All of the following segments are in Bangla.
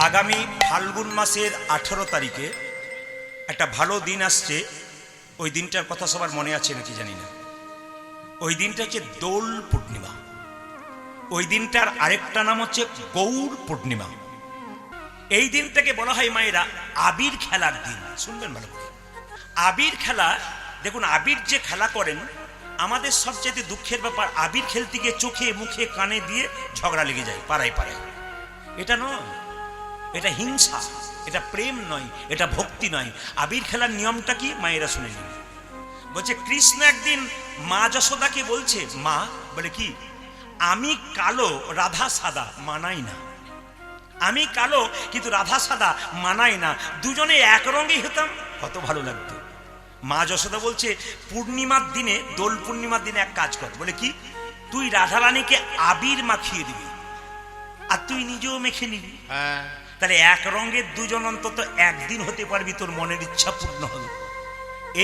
আগামী ফাল্গুন মাসের 18 তারিখে একটা ভালো দিন আসছে। ওই দিনটার কথা সবার মনে আছে নাকি জানি না। ওই দিনটা হচ্ছে দোল পূর্ণিমা। ওই দিনটার আরেকটা নাম হচ্ছে গৌর পূর্ণিমা। এই দিনটাকে বলা হয় মায়েরা আবির খেলার দিন। শুনবেন ভালো করে, আবির খেলা। দেখুন, আবির যে খেলা করেন, আমাদের সবচেয়ে দুঃখের ব্যাপার, আবির খেলতে গিয়ে চোখে মুখে কানে দিয়ে ঝগড়া লেগে যায় পাড়ায় পাড়ায়। এটা নয়, এটা হিংসা, এটা প্রেম নয়, এটা ভক্তি নয়। আবির খেলার নিয়মটা কি মায়েরা শুনে নিন। বলছে কৃষ্ণ একদিন মা যশোদাকে বলছে, মা বলে কি, আমি কালো রাধা সাদা মানাই না। আমি কালো কিন্তু রাধা সাদা মানাই না, দুজনে এক রঙেই হতাম কত ভালো লাগতো। মা যশোদা বলছে পূর্ণিমার দিনে, দোল পূর্ণিমার দিনে এক কাজ কর। বলে কি, তুই রাধারানীকে আবির মাখিয়ে দিবি আর তুই নিজেও মেখে নিবি। তাহলে এক রঙের দুজন অন্তত একদিন হতে পারবি, তোর মনের ইচ্ছা পূর্ণ হবে।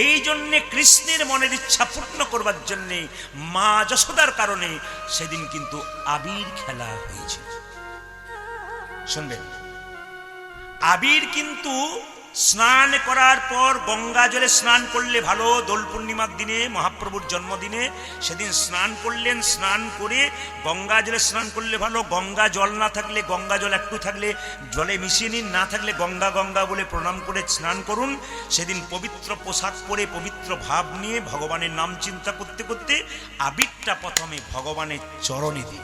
এই জন্যে কৃষ্ণের মনের ইচ্ছা পূর্ণ করবার জন্যে মা যশোদার কারণে সেদিন কিন্তু আবির খেলা হয়েছে। শুনবেন, আবির কিন্তু স্নান করার পর গঙ্গা জলে স্নান করলে ভালো। দোল পূর্ণিমার দিনে, মহাপ্রভুর জন্মদিনে সেদিন স্নান করলেন, স্নান করে গঙ্গা জলে স্নান করলে ভালো। গঙ্গা জল না থাকলে, গঙ্গা জল একটু থাকলে জলে মিশিয়ে নিন, না থাকলে গঙ্গা গঙ্গা বলে প্রণাম করে স্নান করুন। সেদিন পবিত্র পোশাক পরে পবিত্র ভাব নিয়ে ভগবানের নাম চিন্তা করতে করতে আবিরটা প্রথমে ভগবানের চরণে দিন।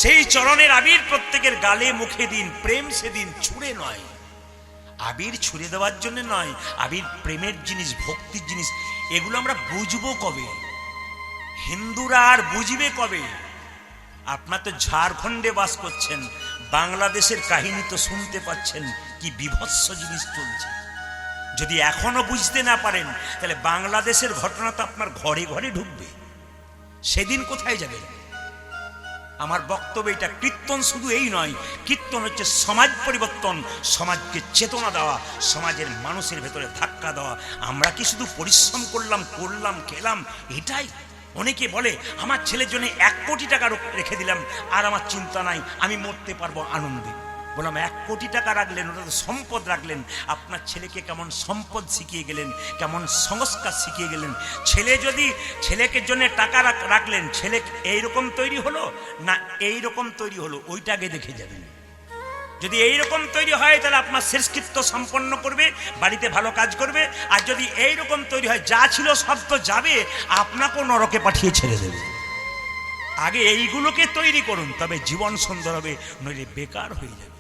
সেই চরণের আবির প্রত্যেকের গালে মুখে দিন। প্রেম সেদিন ছুঁড়ে নয়, আবির ছুঁড়ে দেওয়ার জন্য নয়। আবির প্রেমের জিনিস, ভক্তির জিনিস। এগুলো আমরা বুঝবো কবে? হিন্দুরা আর বুঝবে কবে? আপনার তো ঝাড়খণ্ডে বাস করছেন, বাংলাদেশের কাহিনী তো শুনতে পাচ্ছেন কি বিভৎস জিনিস চলছে। যদি এখনো বুঝতে না পারেন, তাহলে বাংলাদেশের ঘটনা তো আপনার ঘরে ঘরে ঢুকবে। সেদিন কোথায় যাবে? আমার বক্তব্য এটা, কীর্তন শুধু এই নয়, কীর্তন হচ্ছে সমাজ পরিবর্তন, সমাজকে চেতনা দেওয়া, সমাজের মানুষের ভেতরে ধাক্কা দেওয়া। আমরা কি শুধু পরিশ্রম করলাম খেলাম এটাই? অনেকে বলে আমার ছেলের জন্য 1 কোটি টাকা রেখে দিলাম আর আমার চিন্তা নাই, আমি মরতে পারবো আনন্দে। বললাম 1 কোটি টাকা রাখলেন, ওটা তো সম্পদ রাখলেন। আপনার ছেলেকে কেমন সম্পদ শিখিয়ে গেলেন, কেমন সংস্কার শিখিয়ে গেলেন। ছেলেকে জন্য টাকা রাখলেন, ছেলে এইরকম তৈরি হলো না এইরকম তৈরি হলো, ওইটা আগে দেখে যাবেন। যদি এইরকম তৈরি হয় তাহলে আপনার শেষকৃত্য সম্পন্ন করবে, বাড়িতে ভালো কাজ করবে। আর যদি এইরকম তৈরি হয়, যা ছিল সব তো যাবে, আপনাকেও নরকে পাঠিয়ে ছেড়ে দেবে। আগে এইগুলোকে তৈরি করুন, তবে জীবন সুন্দর হবে, নইলে বেকার হয়ে যাবে।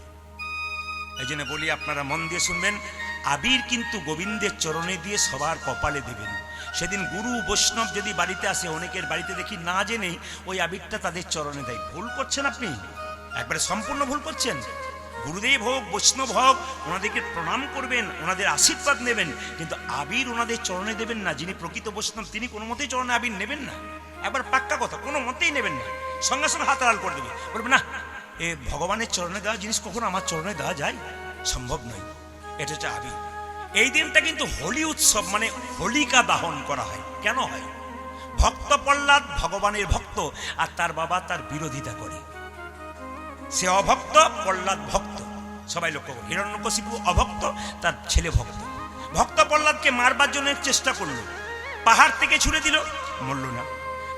এই জন্য বলি, আপনারা মন দিয়ে শুনবেন। আবির কিন্তু গোবিন্দের চরণে দিয়ে সবার কপালে দেবেন। সেদিন গুরু বৈষ্ণব যদি বাড়িতে আসে, অনেকের বাড়িতে দেখি না জেনেই ওই আবিরটা তাদের চরণে দেয়। ভুল করছেন আপনি, একবারে সম্পূর্ণ ভুল করছেন। গুরুদেব হোক, বৈষ্ণব হোক, ওনাদেরকে প্রণাম করবেন, ওনাদের আশীর্বাদ নেবেন, কিন্তু আবির ওনাদের চরণে দেবেন না। যিনি প্রকৃত বৈষ্ণব তিনি কোনো মতেই চরণে আবির নেবেন না। একবার পাক্কা কথা, কোনো মতেই নেবেন না। সঙ্গে সঙ্গে হাত আড়াল করে দেবে, বলবে না, এ ভগবানের চরণে দেওয়া জিনিস কখনো আমার চরণে দেওয়া যায়? সম্ভব নয়। এটা হচ্ছে আবির। এই দিনটা কিন্তু হোলি উৎসব, মানে হোলিকা দাহন করা হয়। কেন হয়? ভক্ত প্রহ্লাদ ভগবানের ভক্ত, আর তার বাবা তার বিরোধিতা করে। সে অভক্ত, প্রহ্লাদ ভক্ত। সবাই লক্ষ্য করো, হিরণ্যকশিপু অভক্ত, তার ছেলে ভক্ত। ভক্ত প্রহ্লাদকে মারবার জন্য চেষ্টা করলো, পাহাড় থেকে ছুঁড়ে দিল, মরল না।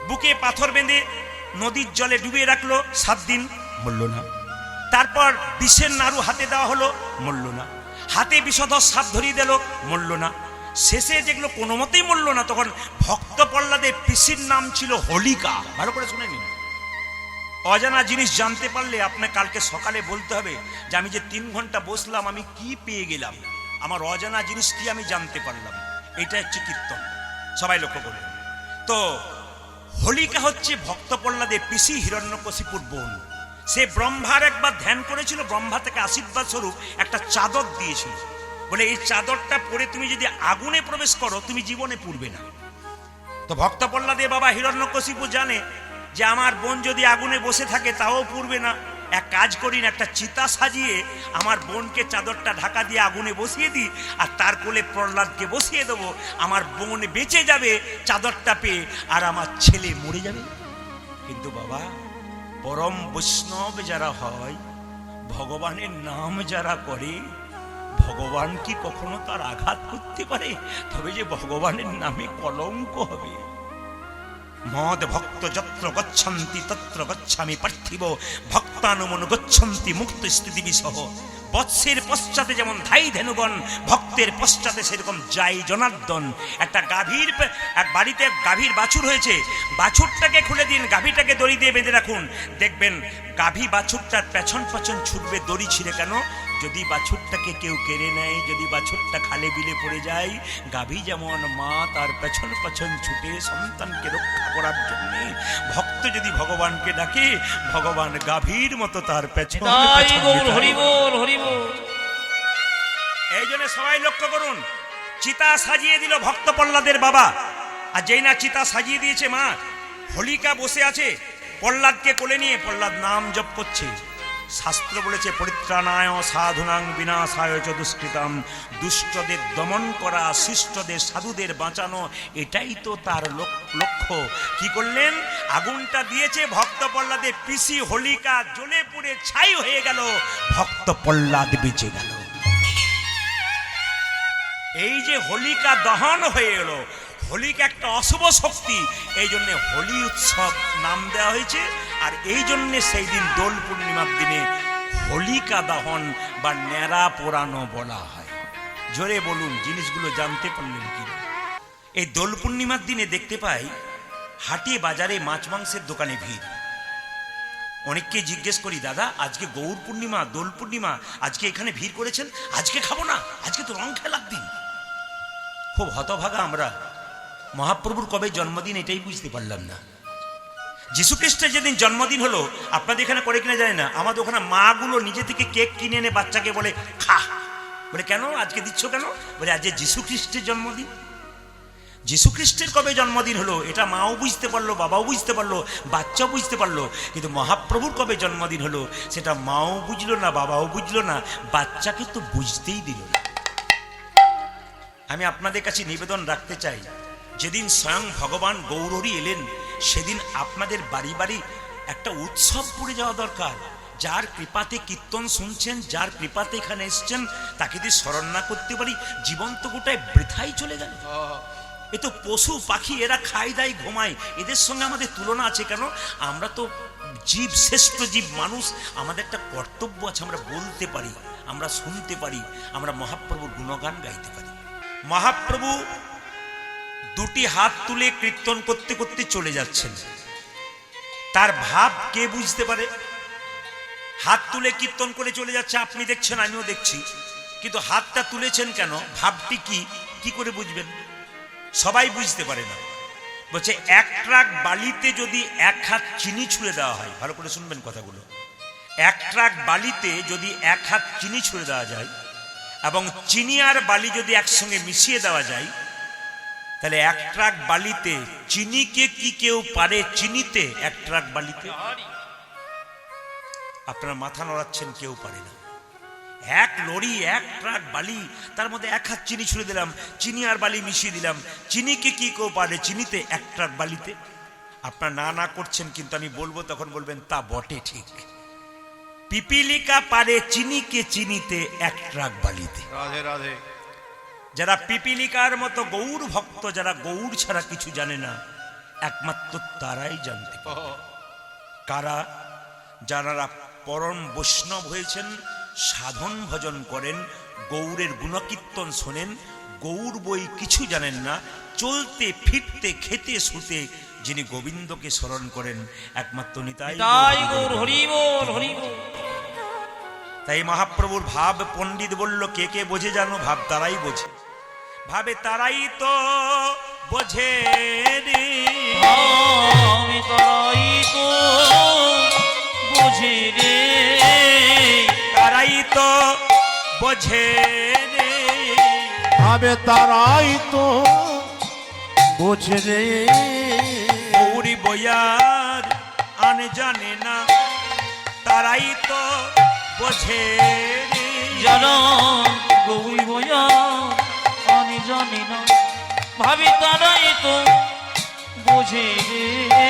বুকে পাথর বেঁধে নদীর জলে ডুবিয়ে রাখলো 7 দিন, মরল না। তারপর বিষের নাড়ু হাতে দেওয়া হলো, মরল না। হাতে বিষধর সাপ ধরিয়ে দিল, মরল না। শেষে যেগুলো কোনো মতেই মরল না, তখন ভক্ত প্রহ্লাদের পিসির নাম ছিল হোলিকা। ভালো করে শুনে নিন। অজানা জিনিস জানতে পারলে আপনার কালকে সকালে বলতে হবে যে আমি যে 3 ঘন্টা বসলাম আমি কি পেয়ে গেলাম, আমার অজানা জিনিস কি আমি জানতে পারলাম। এটা হচ্ছে কীর্তন। সবাই লক্ষ্য করবেন। তো হোলিকা হচ্ছে ভক্ত প্রহ্লাদের পিসি, হিরণ্যকশিপুর বোন। সে ব্রহ্মার একবার ধ্যান করেছিল, ব্রহ্মা থেকে আশীর্বাদ স্বরূপ একটা চাদর দিয়েছিল, বলে এই চাদরটা পরে তুমি যদি আগুনে প্রবেশ করো তুমি জীবনে পুড়বে না। তো ভক্ত প্রহ্লাদের বাবা হিরণ্যকশিপু জানে যে আমার বোন যদি আগুনে বসে থাকে তাও পুড়বে না, এক কাজ করি না, একটা চিতা সাজিয়ে আমার বোনকে চাদরটা ঢাকা দিয়ে আগুনে বসিয়ে দিই, আর তার কোলে প্রহ্লাদকে বসিয়ে দেবো। আমার বোন বেঁচে যাবে চাদরটা পেয়ে, আর আমার ছেলে মরে যাবে। কিন্তু বাবা, পরম বৈষ্ণব যারা হয়, ভগবানের নাম যারা করে ভগবান কি কখনো তার আঘাত করতে পারে? তবে যে ভগবানের নামে কলঙ্ক হবে। মদ ভক্ত যত্র গচ্ছন্তি তত্র গচ্ছামি পার্থিব ভক্তানুমন গচ্ছন্তি মুক্ত স্থিতি বিসহ। বৎসের পশ্চাতে যেমন ধাই ধেনুগণ, ভক্তের পশ্চাতে সেরকম যাই জনার্দন। একটা গাভীর, এক বাড়িতে গাভীর বাছুর হয়েছে, বাছুরটাকে খুলে দিন, গাভীটাকে দড়ি দিয়ে বেঁধে রাখুন, দেখবেন গাভী বাছুরটার পেছন পেছন ছুটবে। দড়ি ছিঁড়ে কেন? যদি বাছুরটাকে কেউ কেড়ে নেয়, যদি বাছুরটা খালে বিলে পড়ে যায়, গাভী যেমন মা তার পেছন পেছন ছুটে সন্তানকে রক্ষা করার জন্য, ভক্ত যদি ভগবানকে ডাকে, ভগবান গাভীর মতো তার পেছন এই জন্য সবাই লক্ষ্য করুন, চিতা সাজিয়ে দিল ভক্ত প্রহ্লাদের বাবা, আর যেই না চিতা সাজিয়ে দিয়েছে মা, হোলিকা বসে আছে প্রহ্লাদকে কোলে নিয়ে, প্রহ্লাদ নাম জপ করছে। শাস্ত্র বলেছে পরিত্রাণায় সাধুনাং বিনাশায় চ দুষ্কৃতাম, দুষ্টদের দমন করা, শিষ্টদের সাধুদের বাঁচানো, এটাই তো তার লক্ষ্য। কি করলেন? আগুনটা দিয়েছে, ভক্ত প্রহ্লাদের পিসি হোলিকা জ্বলে পুড়ে ছাই হয়ে গেল, ভক্ত প্রহ্লাদ বেঁচে গেল। এই যে হোলিকা দহন হয়ে এলো, হোলিকা একটা অশুভ শক্তি, এই জন্য হোলি উৎসব নাম দেওয়া হয়েছে। আর এই জন্য সেই দিন দোল পূর্ণিমার দিনে হোলিকা দহন বা ন্যাড়া পোড়ানো বলা হয়। জোরে বলুন, জিনিসগুলো জানতে পারলেন কি? এই দোল পূর্ণিমার দিনে দেখতে পাই হাটে বাজারে মাছ মাংসের দোকানে ভিড়। অনেককে জিজ্ঞেস করি, দাদা আজকে গৌর পূর্ণিমা, দোল পূর্ণিমা, আজকে এখানে ভিড় করেছেন? আজকে খাবো না, আজকে তো রং খেলার দিন। খুব হতভাগা আমরা, মহাপ্রভুর কবে জন্মদিন এটাই বুঝতে পারলাম না। যীশু খ্রিস্টের যেদিন জন্মদিন হলো, আপনাদের এখানে করে কিনা জানি না, আমাদের ওখানে মাগুলো নিজে থেকে কেক কিনে এনে বাচ্চাকে বলে খা। বলে কেন আজকে দিচ্ছ কেন? বলে আজকে যীশু খ্রিস্টের জন্মদিন। যীশু খ্রিস্টের কবে জন্মদিন হলো এটা মাও বুঝতে পারলো, বাবাও বুঝতে পারলো, বাচ্চাও বুঝতে পারলো, কিন্তু মহাপ্রভুর কবে জন্মদিন হলো সেটা মাও বুঝলো না, বাবাও বুঝলো না, বাচ্চাকে তো বুঝতেই দিল না। আমি আপনাদের কাছে নিবেদন রাখতে চাই, যেদিন স্বয়ং ভগবান গৌরহরি এলেন, সেদিন আপনাদের বাড়ি বাড়ি একটা উৎসব পড়ে যাওয়া দরকার। যার কৃপাতে কীর্তন শুনছেন, যার কৃপাতে এখানে এসছেন, তাকে যদি স্মরণ না করতে পারি, জীবন তো গোটায় বৃথাই চলে গেল। এ তো পশু পাখি, এরা খাই দায় ঘুমায়, এদের সঙ্গে আমাদের তুলনা আছে কেন? আমরা তো জীব, শ্রেষ্ঠ জীব মানুষ, আমাদের একটা কর্তব্য আছে, আমরা বলতে পারি, আমরা শুনতে পারি, আমরা মহাপ্রভুর গুণগান গাইতে পারি। মহাপ্রভু দুটি হাত তুলে কীর্তন করতে করতে চলে যাচ্ছেন, তার ভাব কে বুঝতে পারে? হাত তুলে কীর্তন করে চলে যাচ্ছে, আপনি দেখছেন, আমিও দেখছি, কিন্তু হাতটা তুলেছেন কেন, ভাবটি কি, কি করে বুঝবেন? সবাই বুঝতে পারে না। বলছে এক ট্রাক বালিতে যদি এক হাত চিনি ছুঁড়ে দেওয়া হয়, ভালো করে শুনবেন কথাগুলো, এক ট্রাক বালিতে যদি এক হাত চিনি ছুঁড়ে দেওয়া যায় এবং চিনি আর বালি যদি একসঙ্গে মিশিয়ে দেওয়া যায়, তাহলে এক ট্রাক বালিতে চিনিকে কি কেউ পারে চিনিতে? এক ট্রাক বালিতে আপনারা মাথা নড়াচ্ছেন, কেউ পারে না। এক লরি, এক ট্রাক বালি, তার মধ্যে এক হাত চিনি ছুঁড়ে দিলাম, চিনি আর বালি মিশিয়ে দিলাম, চিনিকে কি কেউ পারে চিনিতে? এক ট্রাক বালিতে। আপনারা না না করছেন, কিন্তু আমি বলবো তখন বলবেন তা বটে, ঠিক। পিপিলিকা পারে চিনিকে চিনিতে এক ট্রাক বালিতে। রাধে রাধে। যারা পিপিলিকার মতো গৌর ভক্ত, যারা গৌর ছাড়া কিছু জানে না, একমাত্র তারাই জানতে পারে। কারা? যারা পরম বৈষ্ণব হয়েছেন, সাধন ভজন করেন, গৌরের গুণকীর্তন শোনেন, গৌর বই কিছু জানেন না, চলতে ফিরতে খেতে শুতে যিনি গোবিন্দকে স্মরণ করেন, একমাত্র নিতাই গৌর। হরি বল, হরি বল। তাই মহাপ্রভুর ভাব পণ্ডিত বলল, কে কে বোঝে জানো? ভাব তারাই বোঝে, ভাবে তারাই তো বোঝে রে, তারাই তো বোঝে রে, তারাই তো বোঝে রে, ভাবে তারাই তো বোঝে রে। গৌরী বয়ার আন জানে না, তারাই তো বোঝে রে, জানো গৌরী বয়ার আন জানে না, ভাবে তারাই তো বোঝে রে।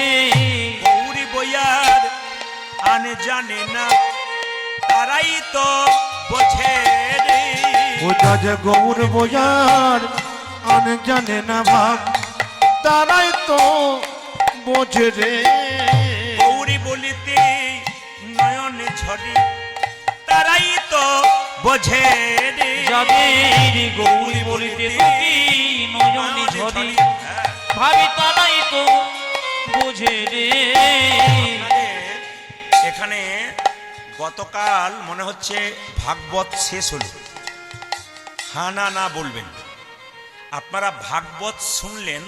গৌরী বয়ার আন জানে না, তারাই তো বোঝে রে। বোঝা যে গৌর বোঝার আন জানে না ভাব, তারাই তো বোঝে রে। গৌরী বলিতে নয়ন ঝরে, তারাই তো বোঝে রে। যাদের গৌরী বলিতে থাকি নয়নে ঝরে, হ্যাঁ। ভাবি তারাই তো বোঝে রে। আপনাদের এখানে গতকাল মনে হচ্ছে ভাগবত শেষ হলো, হ্যাঁ না না বলবেন। আপনারা ভাগবত শুনলেন,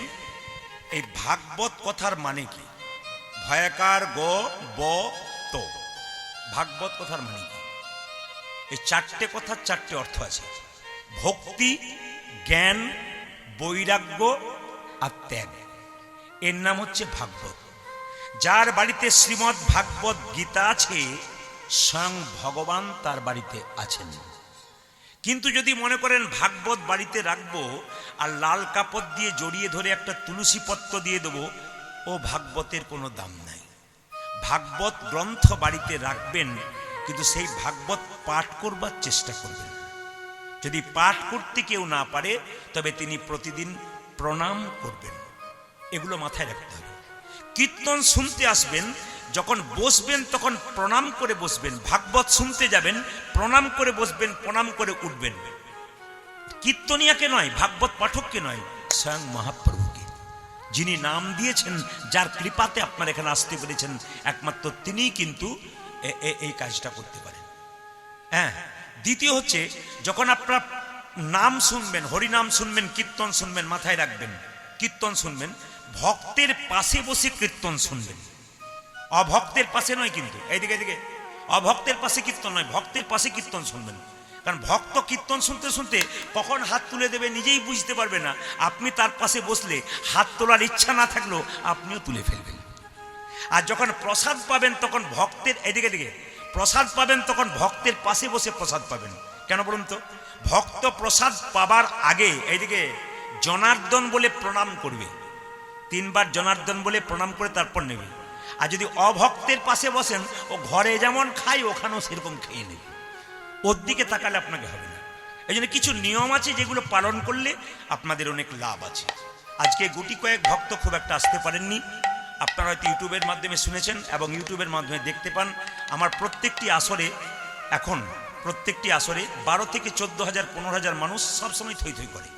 এই ভাগবত কথার মানে কি? ভয়াকার গ ব তো, ভাগবত কথার মানে কি? এই চারটে কথার চারটে অর্থ আছে: ভক্তি, জ্ঞান, বৈরাগ্য আর ত্যাগ। এর নাম হচ্ছে ভাগবত। যার বাড়িতে শ্রীমদ্ ভাগবত গীতা আছে, স্বয়ং ভগবান তার বাড়িতে আছেন। কিন্তু যদি মনে করেন ভাগবত বাড়িতে রাখবো আর লাল কাপড় দিয়ে জড়িয়ে ধরে একটা তুলসী পত্র দিয়ে দেবো, ও ভাগবতের কোনো দাম নাই। ভাগবত গ্রন্থ বাড়িতে রাখবেন, কিন্তু সেই ভাগবত পাঠ করবার চেষ্টা করবেন। যদি পাঠ করতে কেউ না পারে, তবে তিনি প্রতিদিন প্রণাম করবেন। এগুলো মাথায় রাখতে হবে। কীর্তন শুনতে আসবেন, যখন বসবেন তখন প্রণাম করে বসবেন। ভাগবত শুনতে যাবেন, প্রণাম করে বসবেন, প্রণাম করে উঠবেন। কীর্তনিয়াকে নয়, ভাগবত পাঠককে নয়, স্বয়ং মহাপ্রভুকে, যিনি নাম দিয়েছেন, যার কৃপাতে আপনারা এখানে আসতে পেরেছেন, একমাত্র তিনিই কিন্তু এই কাজটা করতে পারেন। হ্যাঁ, দ্বিতীয় হচ্ছে, যখন আপনারা নাম শুনবেন, হরিনাম শুনবেন, কীর্তন শুনবেন, মাথায় রাখবেন, কীর্তন শুনবেন, ভক্তের পাশে বসে কীর্তন শুনবেন, অভক্তের পাশে নয়। কিন্তু এইদিকে এদিকে অভক্তের পাশে কীর্তন নয়, ভক্তের পাশে কীর্তন শুনবেন। কারণ ভক্ত কীর্তন শুনতে শুনতে কখন হাত তুলে দেবে নিজেই বুঝতে পারবে না। আপনি তার পাশে বসলে হাত তোলার ইচ্ছা না থাকলেও আপনিও তুলে ফেলবেন। আর যখন প্রসাদ পাবেন, তখন ভক্তের এদিকে এদিকে প্রসাদ পাবেন, তখন ভক্তের পাশে বসে প্রসাদ পাবেন। কেন বলুন তো? ভক্ত প্রসাদ পাবার আগে এইদিকে জনার্দন বলে প্রণাম করবে, 3 বার জনার্দন বলে প্রণাম করে তারপর নেবে। আর যদি অভক্তের পাশে বসেন, ও ঘরে যেমন খায় ওখানেও সেরকম খেয়ে নেবে, ওর দিকে তাকালে আপনাকে হবে না। এই জন্য কিছু নিয়ম আছে, যেগুলো পালন করলে আপনাদের অনেক লাভ আছে। আজকে গুটি কয়েক ভক্ত খুব একটা আসতে পারেননি, আপনারা হয়তো ইউটিউবের মাধ্যমে শুনেছেন এবং ইউটিউবের মাধ্যমে দেখতে পান। আমার প্রত্যেকটি আসরে, এখন প্রত্যেকটি আসরে 12 থেকে 14,000 15,000 মানুষ সবসময় থই থই করে।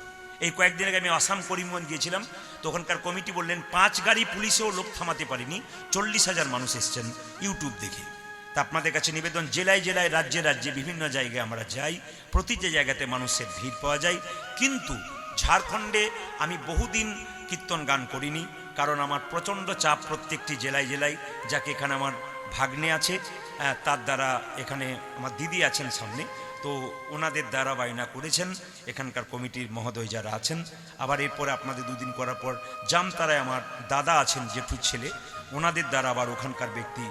এই কয়েকদিন আগে আমি আসাম করিমগঞ্জ গিয়েছিলাম, তো ওখানকার কমিটি বললেন 5 গাড়ি পুলিশেও লোক থামাতে পারেনি, 40,000 মানুষ এসছেন ইউটিউব দেখে। তা আপনাদের কাছে নিবেদন, জেলায় জেলায়, রাজ্যে রাজ্যে বিভিন্ন জায়গায় আমরা যাই, প্রতিটি জায়গাতে মানুষের ভিড় পাওয়া যায়। কিন্তু ঝাড়খণ্ডে আমি বহুদিন কীর্তন গান করিনি, কারণ আমার প্রচণ্ড চাপ প্রত্যেকটি জেলায় জেলায়। যাকে এখানে আমার ভাগ্নে আছে, তার দ্বারা, এখানে আমার দিদি আছেন সামনে, তো ওনাদের দ্বারা বায়না করেছেন এখানকার কমিটির মহোদয় যারা আছেন। আবার এরপরে আপনাদের 2 দিন করার পর জামতারায় আমার দাদা আছেন, জেঠুর ছেলে, ওনাদের দ্বারা আবার ওখানকার ব্যক্তি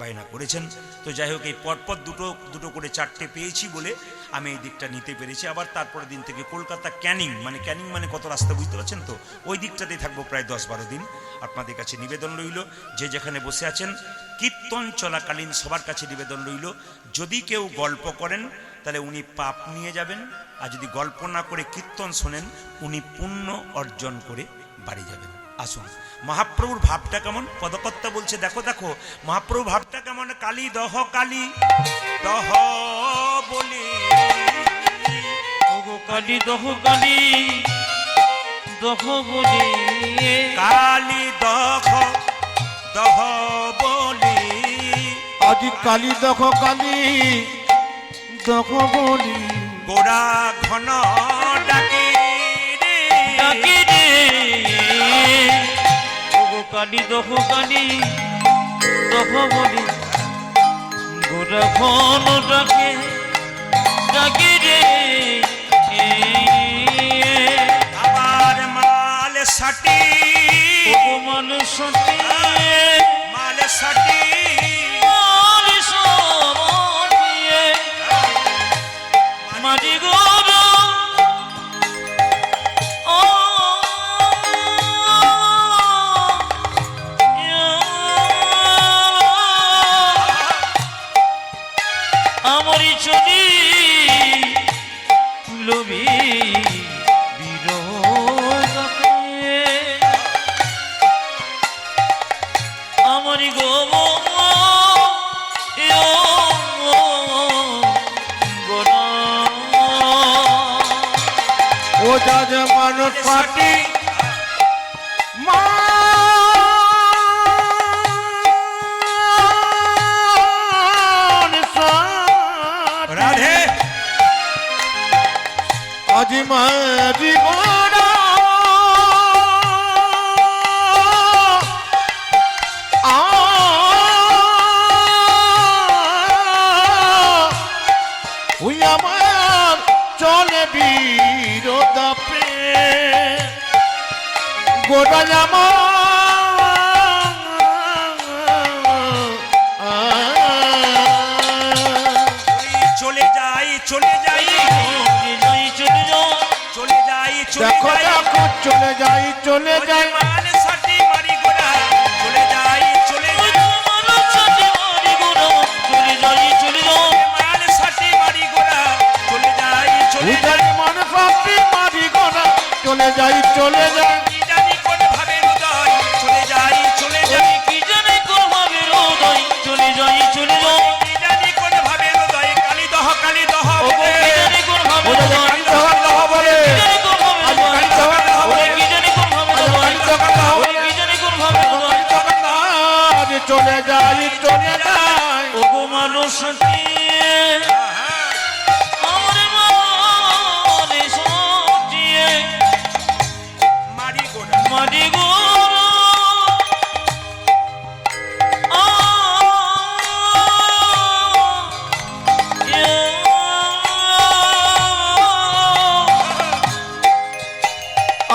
বায়না করেছেন। তো যাই হোক, এই পরপর দুটো করে 4টে পেয়েছি বলে আমি এই দিকটা নিতে পেরেছি। আবার তারপরের দিন থেকে কলকাতা ক্যানিং মানে কত রাস্তা বুঝতে পারছেন তো, ওই দিকটাতেই থাকবো প্রায় 10-12 দিন। আপনাদের কাছে নিবেদন রইল, যে যেখানে বসে আছেন, কীর্তন চলাকালীন সবার কাছে নিবেদন রইল, যদি কেউ গল্প করেন তাহলে উনি পাপ নিয়ে যাবেন, আর যদি গল্প না করে কীর্তন শোনেন উনি পুণ্য অর্জন করে বাড়ি যাবেন। আসুন, মহাপ্রভুর ভাবটা কেমন, পদকর্তা বলছে, দেখো দেখো মহাপ্রভুর ভাবটা কেমন। কালী দহ কালী দহ বলি, ওগো কালী দহ কালী দহ বলি, কালী দহ দহ বলি, আজ কালী দেখো কালী দেখো বলি, গোড়া ঘন ডাকে রে, ডাকি রে। ওগো কালী দহ কালী দহ বলি, গোরা ঘন ডাকে ডাকি রে। আবার মাল সাটি, ওগো মাল সটে, মাল সাটি, মাল সটিয়ে মারি গোরা, ও আমার যাজ মানুষ পাটি রাধে আজি মাঝি গোড়া ওই আমার চলে বীরতাপে গোড়া চলে যাই চলে যাই চলে যাই দেখো দেখো চলে যাই চলে যাই মান সাথী মারি গোড়া চলে যাই চলে যাই মান সাথী মারি গোড়া চলে যাই চলে যাই মন পাপি মারি গোড়া চলে যাই চলে যাই কি জানি কোন ভাবে হৃদয় চলে যাই চলে যাই কি জানি কোন ভাবে হৃদয় কালী দহ বলে। চলে যাই চলে যাই ওগো মানুষ আমার মনে সজিয়ে মারি গোড়া মারি গো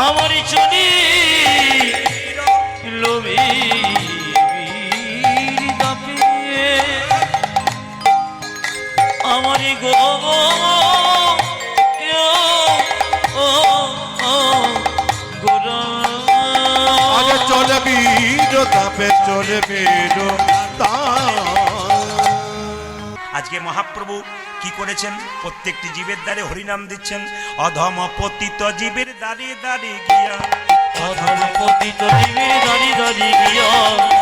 আমার চলি লোভী আমার গো আগে চলে বীর তাপে চলে বীর আজকে মহাপ্রভু কি করেছেন? প্রত্যেকটি জীবের দ্বারে হরিনাম দিচ্ছেন। অধম পতিত জীবের দ্বারে দ্বারে গিয়া অধম পতিত জীবের দাঁড়ি দাঁড়ি গিয়া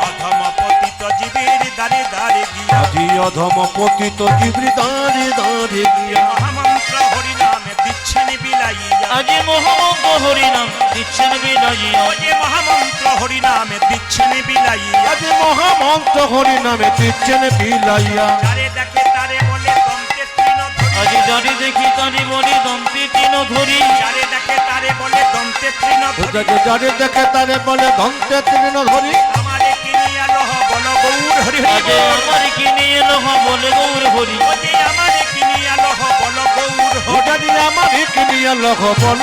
অধম পতিত জীবের দ্বারে দ্বারে গিয়া আজি অধম পতিত জীবরি দাঁড়ে দাঁড়ে গিয়া মহামন্ত্র হরিনামে দিচ্ছেন বিলাইয়া আজি মহামন্ত্র হরিনাম দিচ্ছেন বিলাইয়া যে মহামন্ত্র হরিনামে দিচ্ছেন বিলাইয়া আজি মহামন্ত্র হরি নামে দিচ্ছেন বিলাইয়া যারে দেখে তারে বলে দন্তে তৃণ ধরি আজি যারি দেখি তারি বলি দন্তি তিন ধরি যারে দেখে তারে বলে দন্তে তৃণ ধরি যারে দেখে তারে বলে ধন্তে তৃণ ধরি আমারে কিনিয়া লহ বল গৌর হরি হরি আগে আমার কিনে এলো বলে গৌর হরি ও যে আমারে কিনিয়া লহ বল গৌর হরি যদি আমার কিনিয়া লখ বল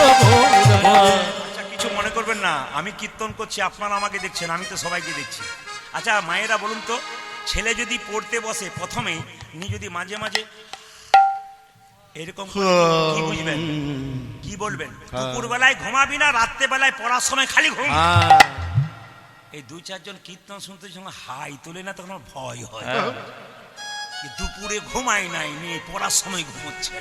আচ্ছা কিছু মনে করবেন না, আমি কীর্তন করছি, আপনারা আমাকে দেখছেন, আমি তো সবাইকে দেখছি। আচ্ছা মায়েরা বলুন তো, ছেলে যদি পড়তে বসে প্রথমেই নি যদি মাঝে মাঝে এরকম করে কি বুঝবেন, কি বলবেন? দুপুর বেলায় ঘুমাবি না, রাত্রে বেলায় পড়ার সময় খালি ঘুম। এই দুই চারজন কীর্তন শুনতে যখন হাই তোলে না তখন আমার ভয় হয়। দুপুরে ঘুমাই নাই নিয়ে পড়ার সময় ঘুমোচ্ছে,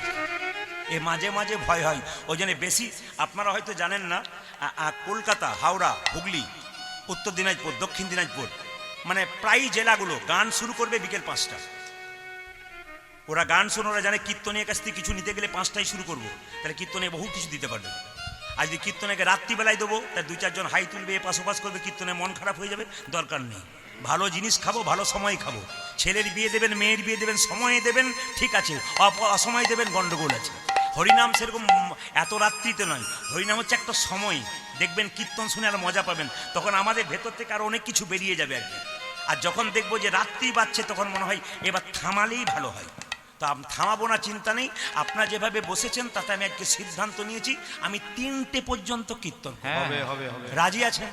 এ মাঝে মাঝে ভয় হয়। ওই জন্য বেশি আপনারা হয়তো জানেন না, কলকাতা, হাওড়া, হুগলি, উত্তর দিনাজপুর, দক্ষিণ দিনাজপুর, মানে প্রায় জেলাগুলো গান শুরু করবে বিকেল 5টা। ওরা গান শুনে ওরা জানে কীর্তনের কাছ থেকে কিছু নিতে গেলে 5টায় শুরু করবো, তাহলে কীর্তনে বহু কিছু দিতে পারবে। আর যদি কীর্তনেকে রাত্রিবেলায় দেবো তার দুই চারজন হাই তুলবে, এপাশ ওপাশ করবে, কীর্তনে মন খারাপ হয়ে যাবে। দরকার নেই, ভালো জিনিস খাবো, ভালো সময় খাবো। ছেলের বিয়ে দেবেন, মেয়ের বিয়ে দেবেন, সময়ে দেবেন, ঠিক আছে, অসময় দেবেন, গন্ডগোল আছে। হরিনাম সেরকম এত রাত্রিতে নয়, হরিনাম হচ্ছে একটা সময়। দেখবেন কীর্তন শুনে আর মজা পাবেন, তখন আমাদের ভেতর থেকে আরো অনেক কিছু বেরিয়ে যাবে আর কি। আর যখন দেখবো যে রাত্রি বাজছে তখন মনে হয় এবার থামালেই ভালো হয়। তো থামাবো না, চিন্তা নেই। আপনারা যেভাবে বসেছেন তাতে আমি আজকে সিদ্ধান্ত নিয়েছি, আমি 3টে পর্যন্ত কীর্তন হবে হবে হবে রাজি আছেন?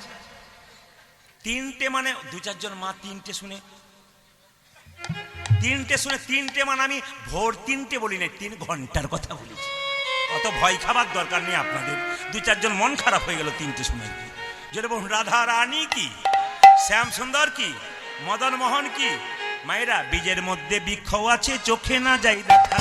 3টে মানে দু চারজন মা 3টে শুনে, 3টে মানে আমি ভোর 3টে বলি না, 3 ঘন্টার কথা বলেছি। অত ভয় খাবার দরকার নেই আপনাদের। দু চারজন মন খারাপ হয়ে গেল 3টে শুনে। যেরকম রাধা রানী কি, শ্যাম সুন্দর কি, মদন মোহন কি। মায়েরা, বীজের মধ্যে বৃক্ষ আছে চোখে না যাই দেখা,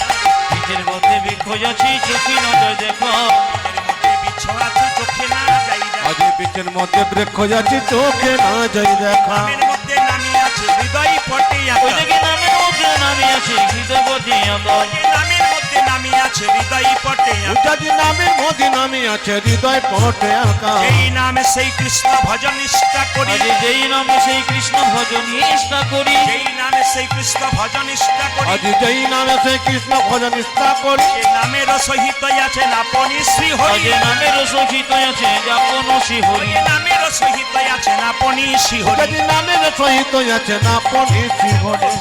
বীজের মধ্যে বৃক্ষ আছে চোখে না যাই দেখা, বীজের মধ্যে বৃক্ষ আছে চোখে না যাই দেখা, আজ বীজের মধ্যে বৃক্ষ আছে চোখে না যাই দেখা, নামের মধ্যে নামি আছে হৃদয় পটে ওই দেখে নামের মধ্যে নামে আছে হৃদয় পটে আঁকা, নামের মধ্যে নামি আছে আছে হৃদয় পটে আঁকা। উজাজি নামের মধ্যে নামে আছে হৃদয় পটে আঁকা। এই নামে সেই কৃষ্ণ ভজন নিষ্ঠা করি, আজ যেই নামে সেই কৃষ্ণ ভজন নিষ্ঠা করি, যেই নামে সেই কৃষ্ণ ভজন নিষ্ঠা করি, আজ যেই নামে সেই কৃষ্ণ ভজন নিষ্ঠা করি। যে নামের সহিত আছেন আপনি শ্রী হরি, আজ নামের সহিত আছে যাপন শ্রী হরি, ওই নামের সহিত আছেন আপনি শ্রী হরি। উজাজি নামের সহিত আছে না পড়ি শ্রীহরি।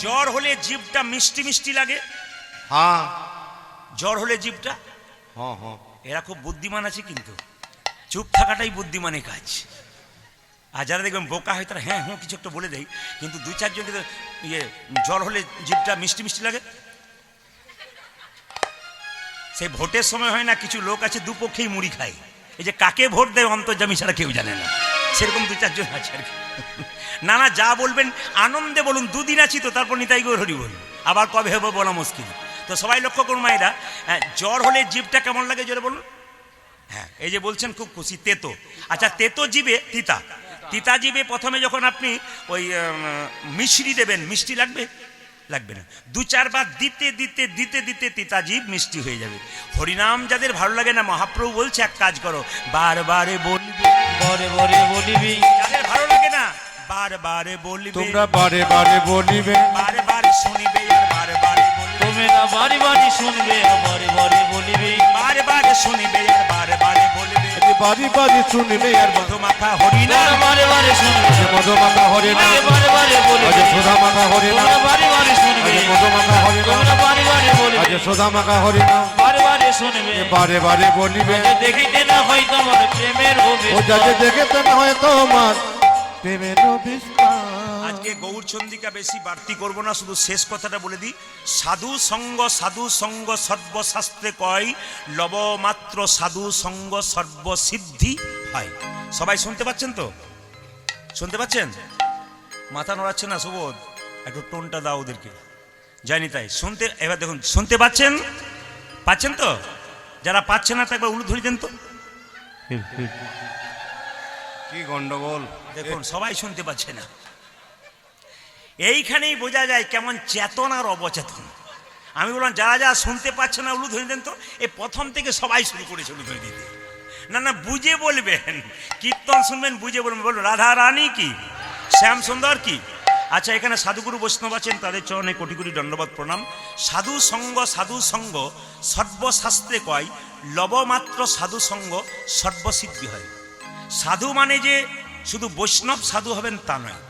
জ্বর হলে জিভটা মিষ্টি মিষ্টি লাগে, হ্যাঁ জ্বর হলে জিভটা, হ্যাঁ হ্যাঁ। এরা খুব বুদ্ধিমান আছে, কিন্তু চুপ থাকাটাই বুদ্ধিমানের কাজ। আর যারা দেখবেন বোকা হয় তারা হ্যাঁ হ্যাঁ কিছু একটা বলে দেয়, কিন্তু দু চারজন কিন্তু জ্বর হলে জিভটা মিষ্টি মিষ্টি লাগে। সেই ভোটের সময় হয় না, কিছু লোক আছে দুপক্ষেই মুড়ি খায়, এই যে কাকে ভোট দেয় অন্তর্যামী ছাড়া কেউ জানে না, সেরকম দু চারজন আছে আর কি। না না, যা বলবেন আনন্দে বলুন, দুদিন আছি তো, তারপর নিতাই গৌর হরি বলুন, আবার কবে হবে বলা মুশকিল। তো সবাই লক্ষ্য করুন মায়েরা, জ্বর হলে জিভটা কেমন লাগে জোরে বলুন। হ্যাঁ, এই যে বলছেন খুব খুশি, তেতো। আচ্ছা, তেতো জিভে তিতা, তিতা জিভে প্রথমে যখন আপনি ওই মিশ্রি দেবেন, মিষ্টি লাগবে? লাগবে না। দু চারবার দিতে দিতে দিতে দিতে তিতা জিভ মিষ্টি হয়ে যাবে। হরিনাম যাদের ভালো লাগে না, মহাপ্রভু বলছে এক কাজ করো, বারবারে বলবে, বরে বরে বলিবি। যাদের ভালো লাগে না বারবারে বলবে, তোমরা বারে বারে বলিবে, বারে বারে শুনিবে আর বারে বারে বলবে, তোমরা বাড়ি বাড়ি শুনবে বরে বরে বলিবি, বারে বারে শুনিবে আর বারে বারে বলবে। বাড়ি বাড়ি শুনিবে আর মধুমাখা হরিনাম, বারে বারে শুনবে মধুমাখা হরে না, বারে বারে বলিবি, আজ সোধা মাখা হরে না, তোমরা বারে বারে শুনবে আজ মধুমাখা হরে না, তোমরা বারে বারে আজ বলিবি, সোধা মাখা হরে না, বারে বারে শুনবে। বারে বারে বলিবে। দেখিতে না হয় তোমার প্রেমের হবে, ও যাতে দেখেতে না হয় তোমার প্রেমের বিস্তার। আজকে গৌরচন্দিকা বেশি বাড়তি করব না, শুধু শেষ কথাটা বলে দিই। সাধু সঙ্গ সর্বশাস্ত্রে কয়, লবমাত্র সাধু সঙ্গ সর্বসিদ্ধি হয়। সবাই শুনতে পাচ্ছেন তো? শুনতে পাচ্ছেন? মাথা নড়াচ্ছে না সুবোধ, একটু টোনটা দাও ওদেরকে। জানি তাই শুনতে, এবার দেখুন শুনতে পাচ্ছেন? পাচ্ছেন তো? যারা পাচ্ছে না তা একবার উলু ধরি দেন তো। কি গন্ডগোল, দেখুন সবাই শুনতে পাচ্ছে না। এইখানেই বোঝা যায় কেমন চেতন আর অবচেতন। আমি বললাম যারা যারা শুনতে পাচ্ছে না উলু ধরে দেন তো। এই প্রথম থেকে সবাই শুরু করেছে উলু ধরে দিতে। না না, বুঝে বলবেন, কীর্তন শুনবেন বুঝে বলবেন। বলুন রাধা রানী কি, শ্যাম সুন্দর কি। আচ্ছা, এখানে সাধুগুরু বৈষ্ণব আছেন, তাদের চরণে কোটি কোটি দণ্ডবত প্রণাম। সাধু সঙ্গ সর্বশাস্ত্রে কয়, লবমাত্র সাধু সঙ্গ সর্বসিদ্ধি হয়। সাধু মানে যে শুধু বৈষ্ণব সাধু হবেন তা নয়।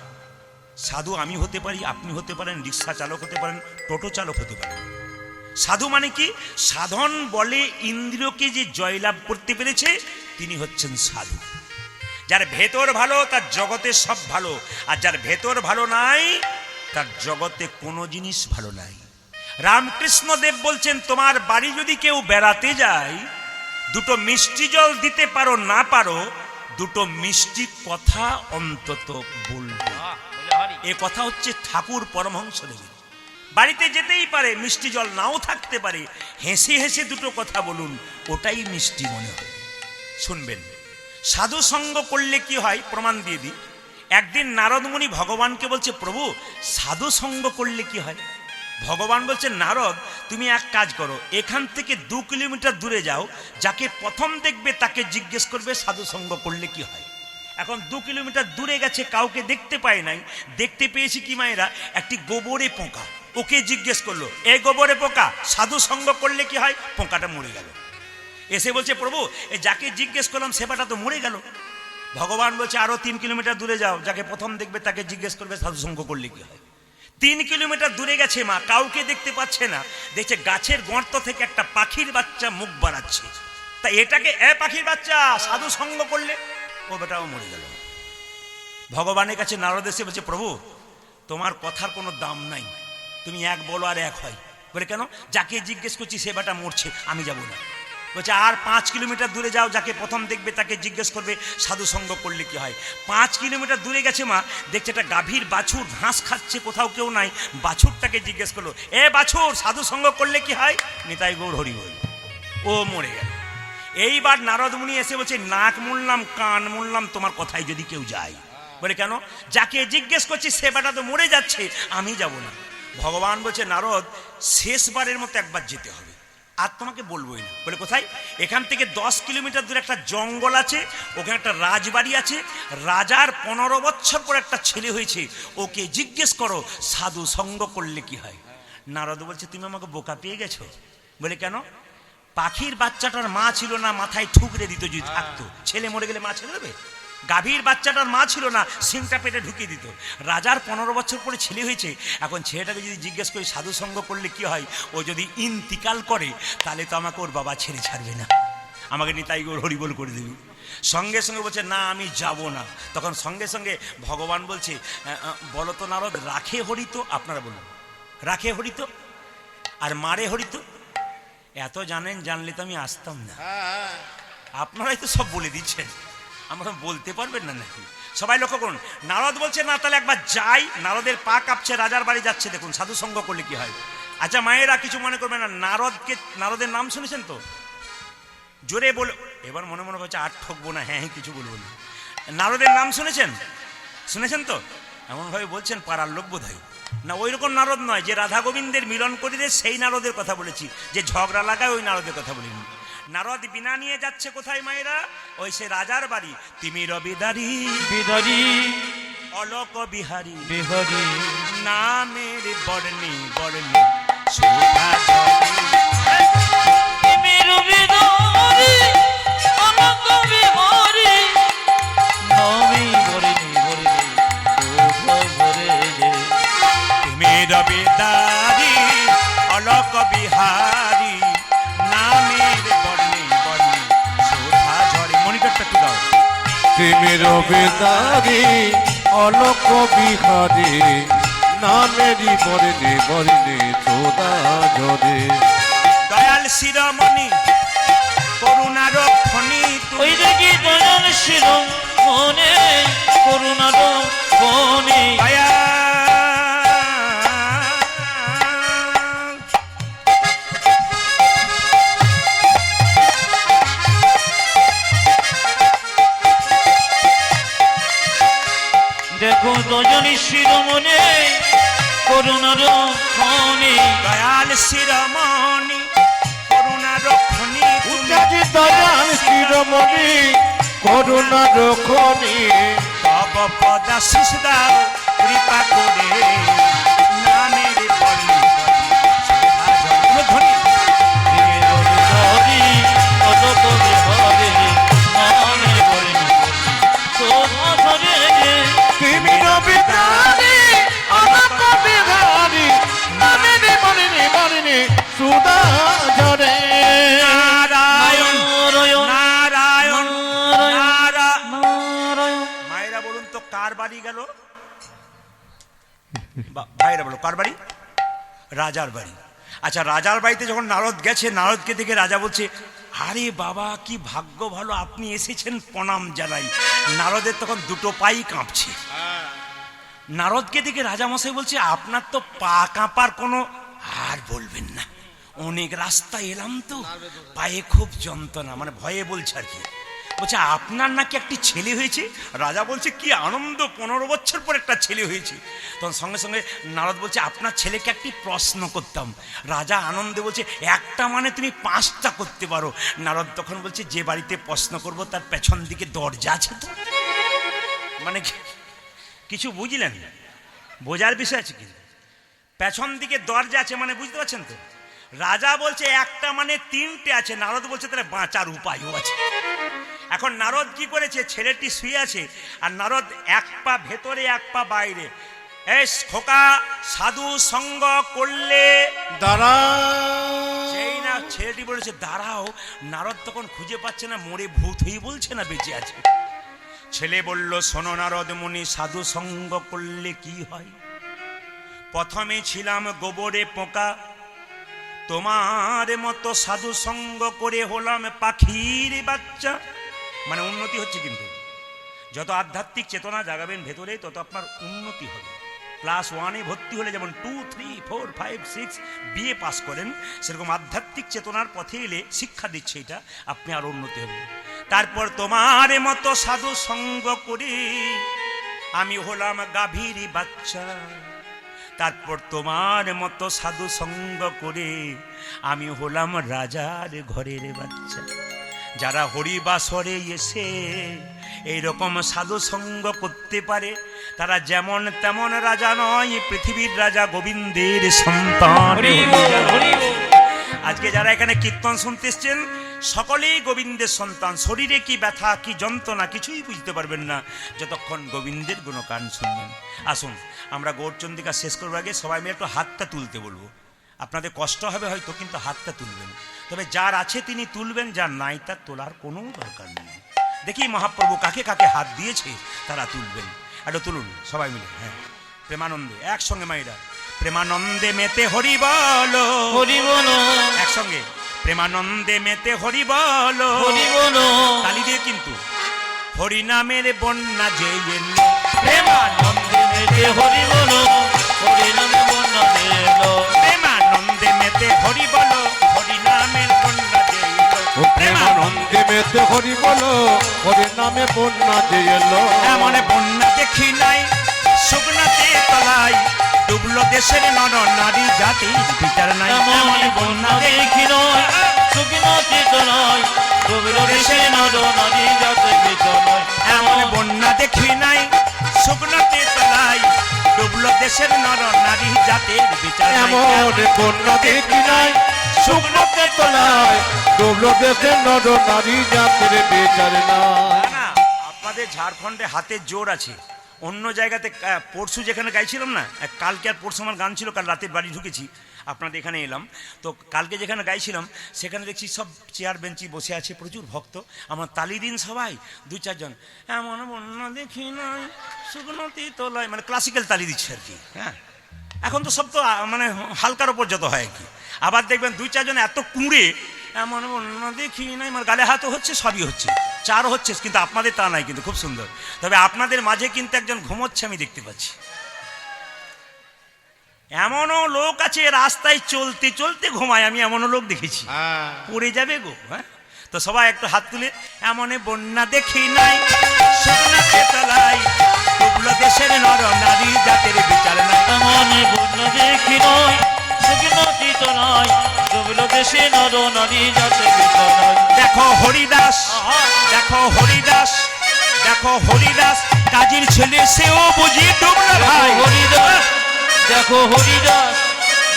সাধু আমি হতে পারি, আপনি হতে পারেন, রিক্সা চালক হতে পারেন, টোটো চালক হতে পারেন। সাধু মানে কি? সাধন বলে ইন্দ্রিয়কে যে জয়লাভ করতে পেরেছে তিনি হচ্ছেন সাধু। যার ভেতর ভালো তার জগতে সব ভালো, আর যার ভেতর ভালো নাই তার জগতে কোনো জিনিস ভালো নাই। রামকৃষ্ণ দেব বলছেন, তোমার বাড়ি যদি কেউ বেড়াতে যায়, দুটো মিষ্টি জল দিতে পারো না পারো, দুটো মিষ্টি কথা অন্তত বলবে। এ কথা হচ্ছে ঠাকুর পরমহংসদেবের। বাড়িতে যেতেই পারে, মিষ্টি জল নাও থাকতে পারে, হেসে হেসে দুটো কথা বলুন, ওটাই মিষ্টি মনে হয়। শুনবেন, সাধু সঙ্গ করলে কি হয় প্রমাণ দিয়ে দিই। একদিন নারদ মুনি ভগবানকে বলছে, প্রভু সাধু সঙ্গ করলে কি হয়? ভগবান বলছে, নারদ তুমি এক কাজ করো, এখান থেকে 2 কিলোমিটার দূরে যাও, যাকে প্রথম দেখবে তাকে জিজ্ঞেস করবে সাধু সঙ্গ করলে কি হয়। এখন 2 কিলোমিটার দূরে গেছে, কাউকে দেখতে পায় নাই। দেখতে পেয়েছি কি মায়েরা, একটি গোবরে পোকা। ওকে জিজ্ঞেস করলো, এ গোবরে পোকা সাধু সঙ্গ করলে কি হয়? পোকাটা মরে গেল। এসে বলছে, প্রভু এ যাকে জিজ্ঞেস করলাম সেবাটা তো মরে গেল। ভগবান বলছে, আরো 3 কিলোমিটার দূরে যাও, যাকে প্রথম দেখবে তাকে জিজ্ঞেস করবে সাধু সঙ্গ করলে কি হয়। 3 কিলোমিটার দূরে গেছে মা, কাউকে দেখতে পাচ্ছে না। দেখছে গাছের গর্ত থেকে একটা পাখির বাচ্চা মুখ বাড়াচ্ছে। তা এটাকে এ পাখির বাচ্চা সাধু সঙ্গ করলে, ও বেটাও মরে গেল। ভগবানের কাছে নারদ এসে বলছে, প্রভু তোমার কথার কোনো দাম নাই, তুমি এক বলো আর এক হয়। বলে কেন? যাকে জিজ্ঞেস করছি সে বেটা মরছে, আমি যাব না। বলছে আর 5 কিলোমিটার দূরে যাও, যাকে প্রথম দেখবে তাকে জিজ্ঞেস করবে সাধু সঙ্গ করলে কি হয়। 5 কিলোমিটার দূরে গেছে মা, দেখছে একটা গাভীর বাছুর ঘাস খাচ্ছে, কোথাও কেউ নাই। বাছুরটাকে জিজ্ঞেস করলো, এ বাছুর সাধু সঙ্গ করলে কি হয়? নিতাই গৌর হরি বল, ও মরে গেল। এইবার নারদ মুনি এসে বলছে, নাক মুড়লাম কান মুড়লাম তোমার কথায় যদি কেউ যায়। বলে কেন? যাকে জিজ্ঞেস করছি সে বেটা তো মরে যাচ্ছে, আমি যাব না। ভগবান বলছে, নারদ শেষবারের মতো একবার যেতে হবে, আর তোমাকে বলবোই না। বলে কোথায়? এখান থেকে 10 কিলোমিটার দূরে একটা জঙ্গল আছে, ওখানে একটা রাজবাড়ি আছে, রাজার 15 বছর পর একটা ছেলে হয়েছে, ওকে জিজ্ঞেস করো সাধু সঙ্গ করলে কি হয়। নারদ বলছে তুমি আমাকে বোকা পেয়ে গেছো। বলে কেন? পাখির বাচ্চাটার মা ছিল না, মাথায় ঠুকরে দিত যদি থাকতো, ছেলে মরে গেলে মা ছেড়ে দেবে? গাভীর বাচ্চাটার মা ছিল না, সিংটা পেটে ঢুকিয়ে দিত। রাজার 15 বছর পরে ছেলে হয়েছে, এখন ছেলেটাকে যদি জিজ্ঞেস করি সাধু সঙ্গ করলে কি হয়, ও যদি ইন্তিকাল করে তাহলে তো আমাকে ওর বাবা ছেড়ে ছাড়বে না, আমাকে নিতাই ওর হরিবোল করে দেবে। সঙ্গে সঙ্গে বলছে না আমি যাব না। তখন সঙ্গে সঙ্গে ভগবান বলছে বলো তো নারদ, রাখে হরিত? আপনারা বলুন, রাখে হরিত আর মারে হরিত? এত জানেন, জানলে তো আমি আসতাম না। আপনারাই তো সব বলে দিচ্ছেন, আমরা বলতে পারবেন না নাকি? সবাই লক্ষ্য করুন, নারদ বলছে না তাহলে একবার যাই। নারদের পা কাঁপছে, রাজার বাড়ি যাচ্ছে, দেখুন সাধু সঙ্গ করলে কি হয়। আচ্ছা মায়েরা কিছু মনে করবেন না, নারদের নাম শুনেছেন তো? জোরে বলে, এবার মনে মনে হচ্ছে আর ঠকবো না, হ্যাঁ হ্যাঁ কিছু বলবো না। নারদের নাম শুনেছেন? শুনেছেন তো? এমনভাবে বলছেন পাড়ার লোক বোধ হয় না। ওই রকম নারদ নয় যে রাধা গোবিন্দের মিলন করে দেয়, সেই নারদের কথা বলেছি। যে ঝগড়া লাগায় ওই নারদের কথা বলিনি। নারদ বিনা নিয়ে যাচ্ছে কোথায় মায়েরা? ওই সে রাজার বাড়ি। তিমির বিদারি বিদারি অলোক বিহারী বিহারি নামের বর্ণি বর্ণি শোভা জলে। তিমির বিদারি অলোক বিহারি নামে বরণি বরণি শোভা ভরে যে। তিমির বিদারি অলোক বিহারী নামের বর্ণি বর্ণি শোভা ঝরে। মনিটরটা একটু দাও। তিমির বেদারি অলোক বিহারে নামেরি বরণে বরণে চোদা ঝরে। দয়াল শিরোমণি করুণার খনি ওই দেখি দয়াল শির মনে করুণার ফণি। দয়া দেখো দয়াল শির মনে করুণার ফণি। দয়াল শিরোমণি করুণার খনি উজাজি দয়াল শিরোমণি করুণার খনি। তব পদাশিস দাও কৃপা করে নামের বর্ণি শোভা ঝরে। ধ্বনি হরি অলোক বিহারে নামে বরণি শোভা ভরে যে। তিমির বেদারি অলোক বিহারি নামেরি বরণে বরণে চোদা ঝরে। নারায়ণ নারায়ণ নারায়ণ নারায়ণ। নারায়ণ। মায়েরা বলুন তো কার বাড়ি গেল? ভাইরা বলো কার বাড়ি? রাজার বাড়ি। আচ্ছা রাজার বাড়িতে যখন নারদ গেছে, নারদকে দেখে রাজা বলছে আরে বাবা কি ভাগ্য ভালো আপনি এসেছেন, প্রণাম জানাই। নারদের তখন দুটো পাই কাঁপছে। নারদকে দেখে রাজামশাই বলছে আপনার তো পা কাঁপার কোনো, আর বলবেন না, অনেক রাস্তা এলাম তো পায়ে খুব যন্ত্রণা, মানে ভয়ে বলছে আর কি। বলছে আপনার নাকি একটি ছেলে হয়েছে। রাজা বলছে কি আনন্দ, 15 বছর পর একটা ছেলে হয়েছে। তখন সঙ্গে সঙ্গে নারদ বলছে আপনার ছেলেকে একটি প্রশ্ন করতাম। রাজা আনন্দে বলছে একটা মানে তুমি 5টা করতে পারো। নারদ তখন বলছে যে বাড়িতে প্রশ্ন করব তার পেছন দিকে দরজা আছে তো? মানে কিছু বুঝলেন? বোঝার বিষয় আছে কিন্তু, পেছন দিকে দরজা আছে মানে বুঝতে পারছেন তো? রাজা বলছে একটা মানে 3টে আছে, নারদ বলছে তাহলে বাঁচার উপায়ও আছে। এখন নারদ কি করেছে, ছেলেটি শুয়ে আছে আর নারদ এক পা ভেতরে এক পা বাইরে। এই খোকা সাধু সঙ্গ করলে দাঁড়া। সেই না ছেলেটি বলেছে দাঁড়াও, নারদ তখন খুঁজে পাচ্ছে না মরে ভূত হয়ে বলছে না বেঁচে আছে। ছেলে বলল শোনো নারদ মুনি, সাধু সঙ্গ করলে কি হয়? প্রথমে ছিলাম গোবরে পোকা, তোমার মতো সাধু সঙ্গ করে হলাম পাখির বাচ্চা। মানে উন্নতি হচ্ছে, কিন্তু যত আধ্যাত্মিক চেতনা জাগাবেন ভেতরে তত আপনার উন্নতি হবে। ক্লাস 1-এ ভর্তি হলে যেমন 2, 3, 4, 5, 6 বিএ পাস করেন, সেরকম আধ্যাত্মিক চেতনার পথে এলে শিক্ষা দিচ্ছে এটা, আপনি আর উন্নতি হবেন। তারপর তোমার মতো সাধু সঙ্গ করে আমি হলাম গাভীর বাচ্চা। তারপর তোমার মতো সাধু সঙ্গ করে আমি হলাম রাজার ঘরের বাচ্চা। যারা হরিবাসরে এসে এইরকম সাধু সঙ্গ করতে পারে তারা যেমন তেমন রাজা নয়, পৃথিবীর রাজা গোবিন্দের সন্তান। আজকে যারা এখানে কীর্তন শুনতে এসছেন সকলেই গোবিন্দের সন্তান। শরীরে কি ব্যথা কি যন্ত্রণা কিছুই বুঝতে পারবেন না যতক্ষণ গোবিন্দের গুণগান শুনবেন। আসুন আমরা গৌরচন্দ্রিকা শেষ করবার আগে সবাই মিলে একটু হাতটা তুলতে বলবো। আপনাদের কষ্ট হবে হয়তো, কিন্তু হাতটা তুলবেন। তবে যার আছে তিনি তুলবেন, যার নাই তার তোলার কোনো দরকার নেই। দেখি মহাপ্রভু কাকে কাকে হাত দিয়েছে তারা তুলবেন। একটু তুলুন সবাই মিলে। হ্যাঁ, প্রেমানন্দে একসঙ্গে মাইরা প্রেমানন্দে মেতে হরি বলো, হরি বলো, একসঙ্গে প্রেমানন্দে মেতে হরি বলো, হরি বলো, তালি দিয়ে কিন্তু হরি নামের বন্যা যে এলো, প্রেমানন্দে মেতে হরি বলো, হরি নামে বন্যা এলো, প্রেমানন্দে মেতে হরি বলো, হরি নামের বন্যা যে এলো, ও প্রেমানন্দে মেতে হরি বলো, হরি নামে বন্যা যে এলো। এমন বন্যা দেখি নাই শুকনাতে তলায়, ডুবলো দেশের নর নারী জাতির বিচার নাই। এমন বন্যা দেখি নয়, শুকনো চিত নয়, ডুবলো দেশের নর নারী জাতির বিচার নাই। এমন বন্যা দেখি নাই শুকনাতে তলায়, ডুবলো দেশের নর নারী জাতির বিচার নাই। এমন বন্যা দেখি নাই শুকনোতে তলায়, ডুবলো দেশের নর নারী জাতির বিচার নাই। না, আপনাদের ঝাড়খণ্ডে হাতের জোর আছে। অন্য জায়গাতে পরশু যেখানে গাইছিলাম না, কালকে আর পরশু আমার গান ছিল, কাল রাতের বাড়ি ঢুকেছি আপনাদের এখানে এলাম। তো কালকে যেখানে গাইছিলাম সেখানে দেখছি সব চেয়ার বেঞ্চি বসে আছে, প্রচুর ভক্ত। আমার তালি দিন সবাই, দু চারজন এমন বন্যা দেখি নাই শুকনোতে তোলায়, মানে ক্লাসিক্যাল তালি দিচ্ছে আর কি। হ্যাঁ, এখন তো সব তো মানে হালকার ওপর যত হয় আর কি। আবার দেখবেন দুই চারজন এত কুঁড়ে এমন বন্যা দেখি নাই, মানে গালে হাতও হচ্ছে, সবই হচ্ছে, চার হচ্ছে, কিন্তু আপনাদের তা নাই, কিন্তু খুব সুন্দর। তবে আপনাদের মাঝে কিন্তু একজন ঘুমোচ্ছে আমি দেখতে পাচ্ছি। এমনও লোক আছে রাস্তায় চলতে চলতে ঘুমায়, আমি এমনও লোক দেখেছি, পড়ে যাবে গো। হ্যাঁ, তো সবাই একটু হাত তুলে এমন বন্যা দেখি নাই শুকনাতে তলায়, ডুবলো দেশের নর নারী জাতের বিচার নাই। এমন বন্যা দেখি নয়, শুকনো চিত নয়, ডুবলো দেশে নর নারী জাতির বিচার নাই। দেখো হরিদাস, দেখো হরিদাস, দেখো হরিদাস, কাজীর ছেলে সেও বুঝি ডুবলো ভাই। হরিদাস, দেখো হরিদাস,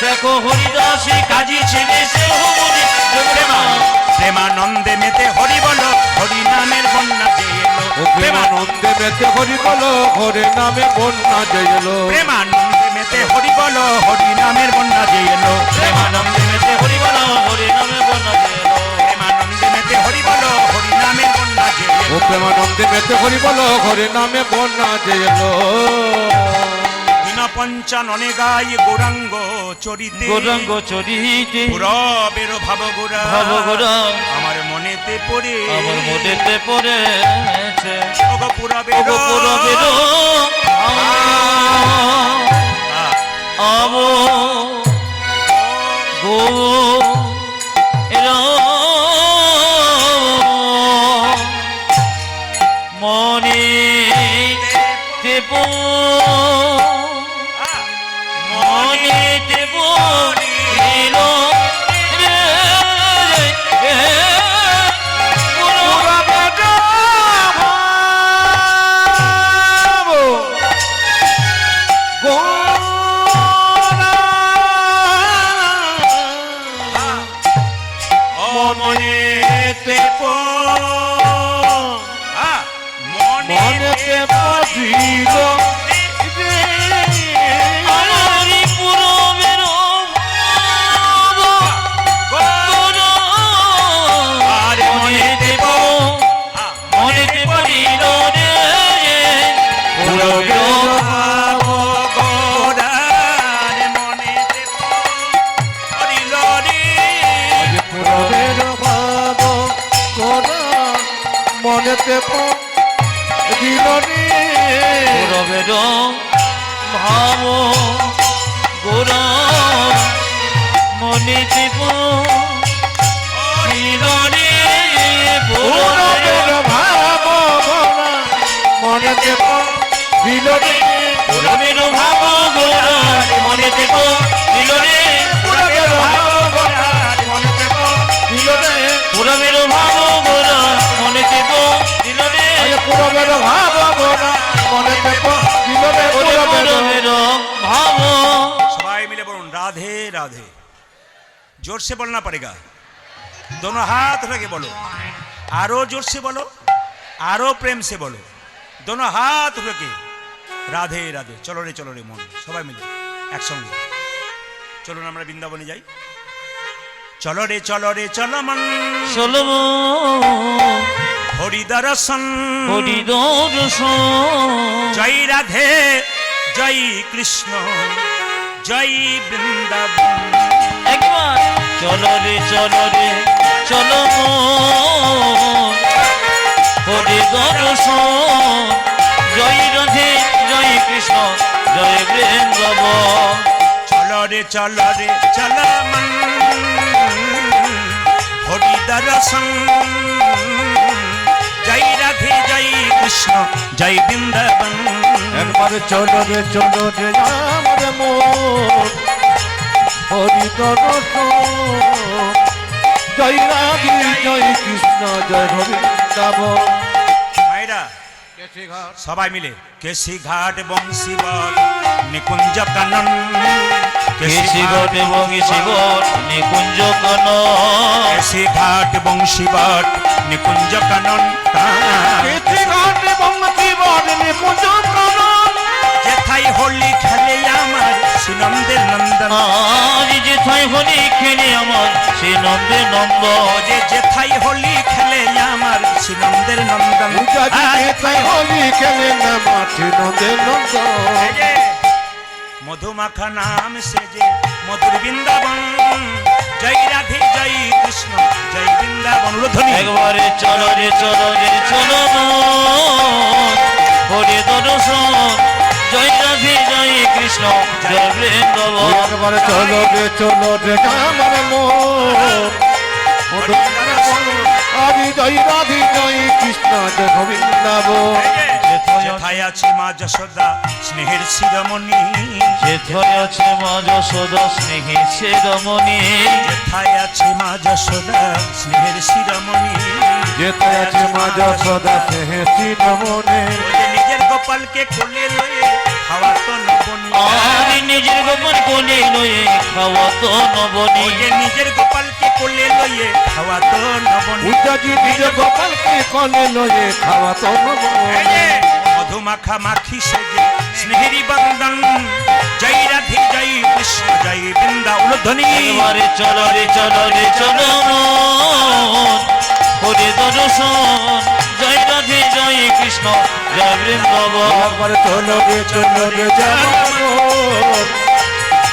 দেখো হরিদাস, এই কাজী ছেলে সেও বুঝি ডুবলো ভাই। প্রেমানন্দে মেতে হরি বলো, হরি নামের বন্যা যে এলো, ও প্রেমানন্দে মেতে হরি বলো, হরি নামে বন্যা যে এলো। প্রেমানন্দে মেতে হরি বলো, হরি নামের বন্যা যে এলো, প্রেমানন্দে মেতে হরি বলো, হরি নামে বন্যা যে এলো, প্রেমানন্দে মেতে হরি বলো, হরি নামের বন্যা যে ও এলো। প্রেমানন্দে মেতে হরি বলো, হরি নামে বন্যা যে এলো। পঞ্চাননে গাই গৌরাঙ্গ চরিতে, গৌরাঙ্গ চরিতে, পুরবের ভাব গোরা, ভাব গোরা, আমার মনেতে পড়ে, আমার মনেতে পড়েছে, ওগো পুরবের, ওগো পুরবের আব গো এরা মনে দেব, মনে দেব এলো রে মনেতে মনেতে পড়িল আমারি পুরবের আরে মনেতে মনেতে পড়িল রে পুরবের ভাব গোরার, মনেতে পড়িল রে, পুরবের ভাব গোরা মনেতে পড়িল রে। পুরবের ভাব গোরা মনেতে পড়িল রে পুরবের ভাব গোরা মনেতে পড়িল রে। পুরবের ভাব গোরা মনে থেকো দিল রে পুরবের ভাব গোরা মনে থেকো দিল রে পুরবের ভাব গোরা মনে থেকো দিল রে আরে পুরবের ভাব গোরা মনে থেকো দিল রে পুরবের ভাব। সবাই মিলে বলুন राधे राधे। जोर से बोलना पड़ेगा, दोनों हाथ लगे बोलो, आरो जोर से बोलो, आरो प्रेम से बोलो, दोनों हाथ लगे राधे राधे। चलो रे मन सबाई मिले एक संगे चलो আমরা বৃন্দাবনে যাই। चलो रे चलो मन চলব हरि दर्शन হরি দর্শন। जय राधे जय कृष्ण जय वृंदावन। একবার চলো রে চলো হরি দর্শন। জয় রাধে জয় কৃষ্ণ জয় বৃন্দাবন। चलो रे चलो मन हरि दर्शन जय राधे जय कृष्ण जय वृंदावन। একবার চলো রে আমার মন হরি দর্শন জয় রাধে জয় কৃষ্ণ জয় গোবিন্দাবন। মায়েরা সবাই মিলে কেশি ঘাট বংশী বল নিকুঞ্জ কানন কেশি ঘটে বংশী বট নিকুঞ্জ কানন। কেশি ঘাট বংশী বট নিকুঞ্জ কানন। কেশি ঘাট বংশী বট নিকুঞ্জ কানন। যেথায় হোলি খেলে আমার শ্রীনন্দের নন্দন। আজ যেথায় হোলি খেলে আমার সে নন্দে নন্দ। যে যেথায় হোলি খেলে আমার শ্রীনন্দের নন্দন। যেথায় হোলি খেলে না মাঠে নন্দে নন্দন। মধুমাখা নাম সেজে মধুর বৃন্দাবন। জয় রাধে জয় কৃষ্ণ জয় বৃন্দাবন। ধ্বনি একবারে চলো রে চলো হরি দর্শন। জয় রাধে জয় কৃষ্ণ জয় বৃন্দাবন। একবার চলো রে আমার মন হরি জয় রাধে জয় কৃষ্ণ জয় গোবিন্দাবন। যেথায় আছে মা যশোদা স্নেহের শিরোমণি। যেথায় আছে মা যশোদা স্নেহে শিরোমণি। যেথায় আছে মা যশোদা স্নেহের শিরোমণি। যেথায় আছে মা যশোদা স্নেহের শিরোমণি। ওই যে নিজের গোপালকে কোলে লয়ে খাওয়া তো নবনী। আর নিজের গোপন কোলে লয়ে খাওয়া তো নবনী। ওই যে নিজের গোপালকে কোলে লয়ে খাওয়া তো নবনী। উজাজি নিজ গোপালকে কোলে লয়ে খাওয়া তো এই যে মধুমাখা মাখি সেজে স্নেহেরি বন্দন। জয় রাধে জয় কৃষ্ণ জয় বৃন্দাবন। ধ্বনি একবারে চলো রে চলো হরি দর্শন। জয় রাধে জয় কৃষ্ণ জয় বৃন্দাবন। একবার চলো রে আমার মন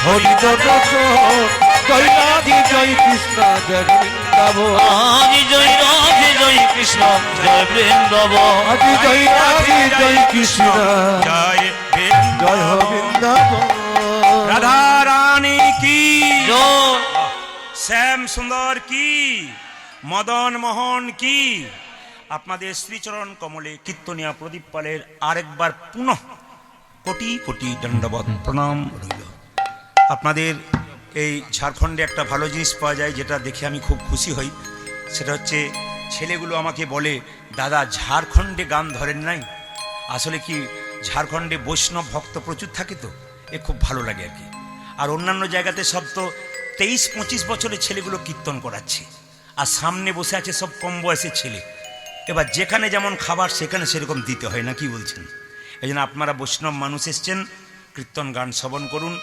হরি দর্শন জয় রাধে জয় কৃষ্ণ জয় গোবিন্দাবন। আজ জয় রাধে জয় কৃষ্ণ জয় বৃন্দাবন। আজ জয় রাধে জয় কৃষ্ণ জয় জয় গোবিন্দাবন। রাধা রানী কি জয় শ্যাম সুন্দর কি মদন মোহন কি। আপনাদের শ্রীচরণ কমলে কীর্তনিয়া প্রদীপ পালের আরেকবার পুনঃ কোটি কোটি দণ্ডবত প্রণাম রইল। আপনাদের এই ঝাড়খণ্ডে একটা ভালো জিনিস পাওয়া যায় যেটা দেখে আমি খুব খুশি হই। সেটা হচ্ছে ছেলেগুলো আমাকে বলে দাদা ঝাড়খণ্ডে গান ধরেন নাই। আসলে কি ঝাড়খণ্ডে বৈষ্ণব ভক্ত প্রচুর থাকে তো এ খুব ভালো লাগে আর কি। আর অন্যান্য জায়গাতে সব তো 23-25 বছরের ছেলেগুলো কীর্তন করাচ্ছে আর সামনে বসে আছে সব কম বয়সের ছেলে। এবার যেখানে যেমন খাবার সেখানে সেরকম দিতে হয় না, কি বলছেন? এই জন্য আপনারা বৈষ্ণব মানুষ এসছেন, কীর্তন গান শ্রবণ করুন।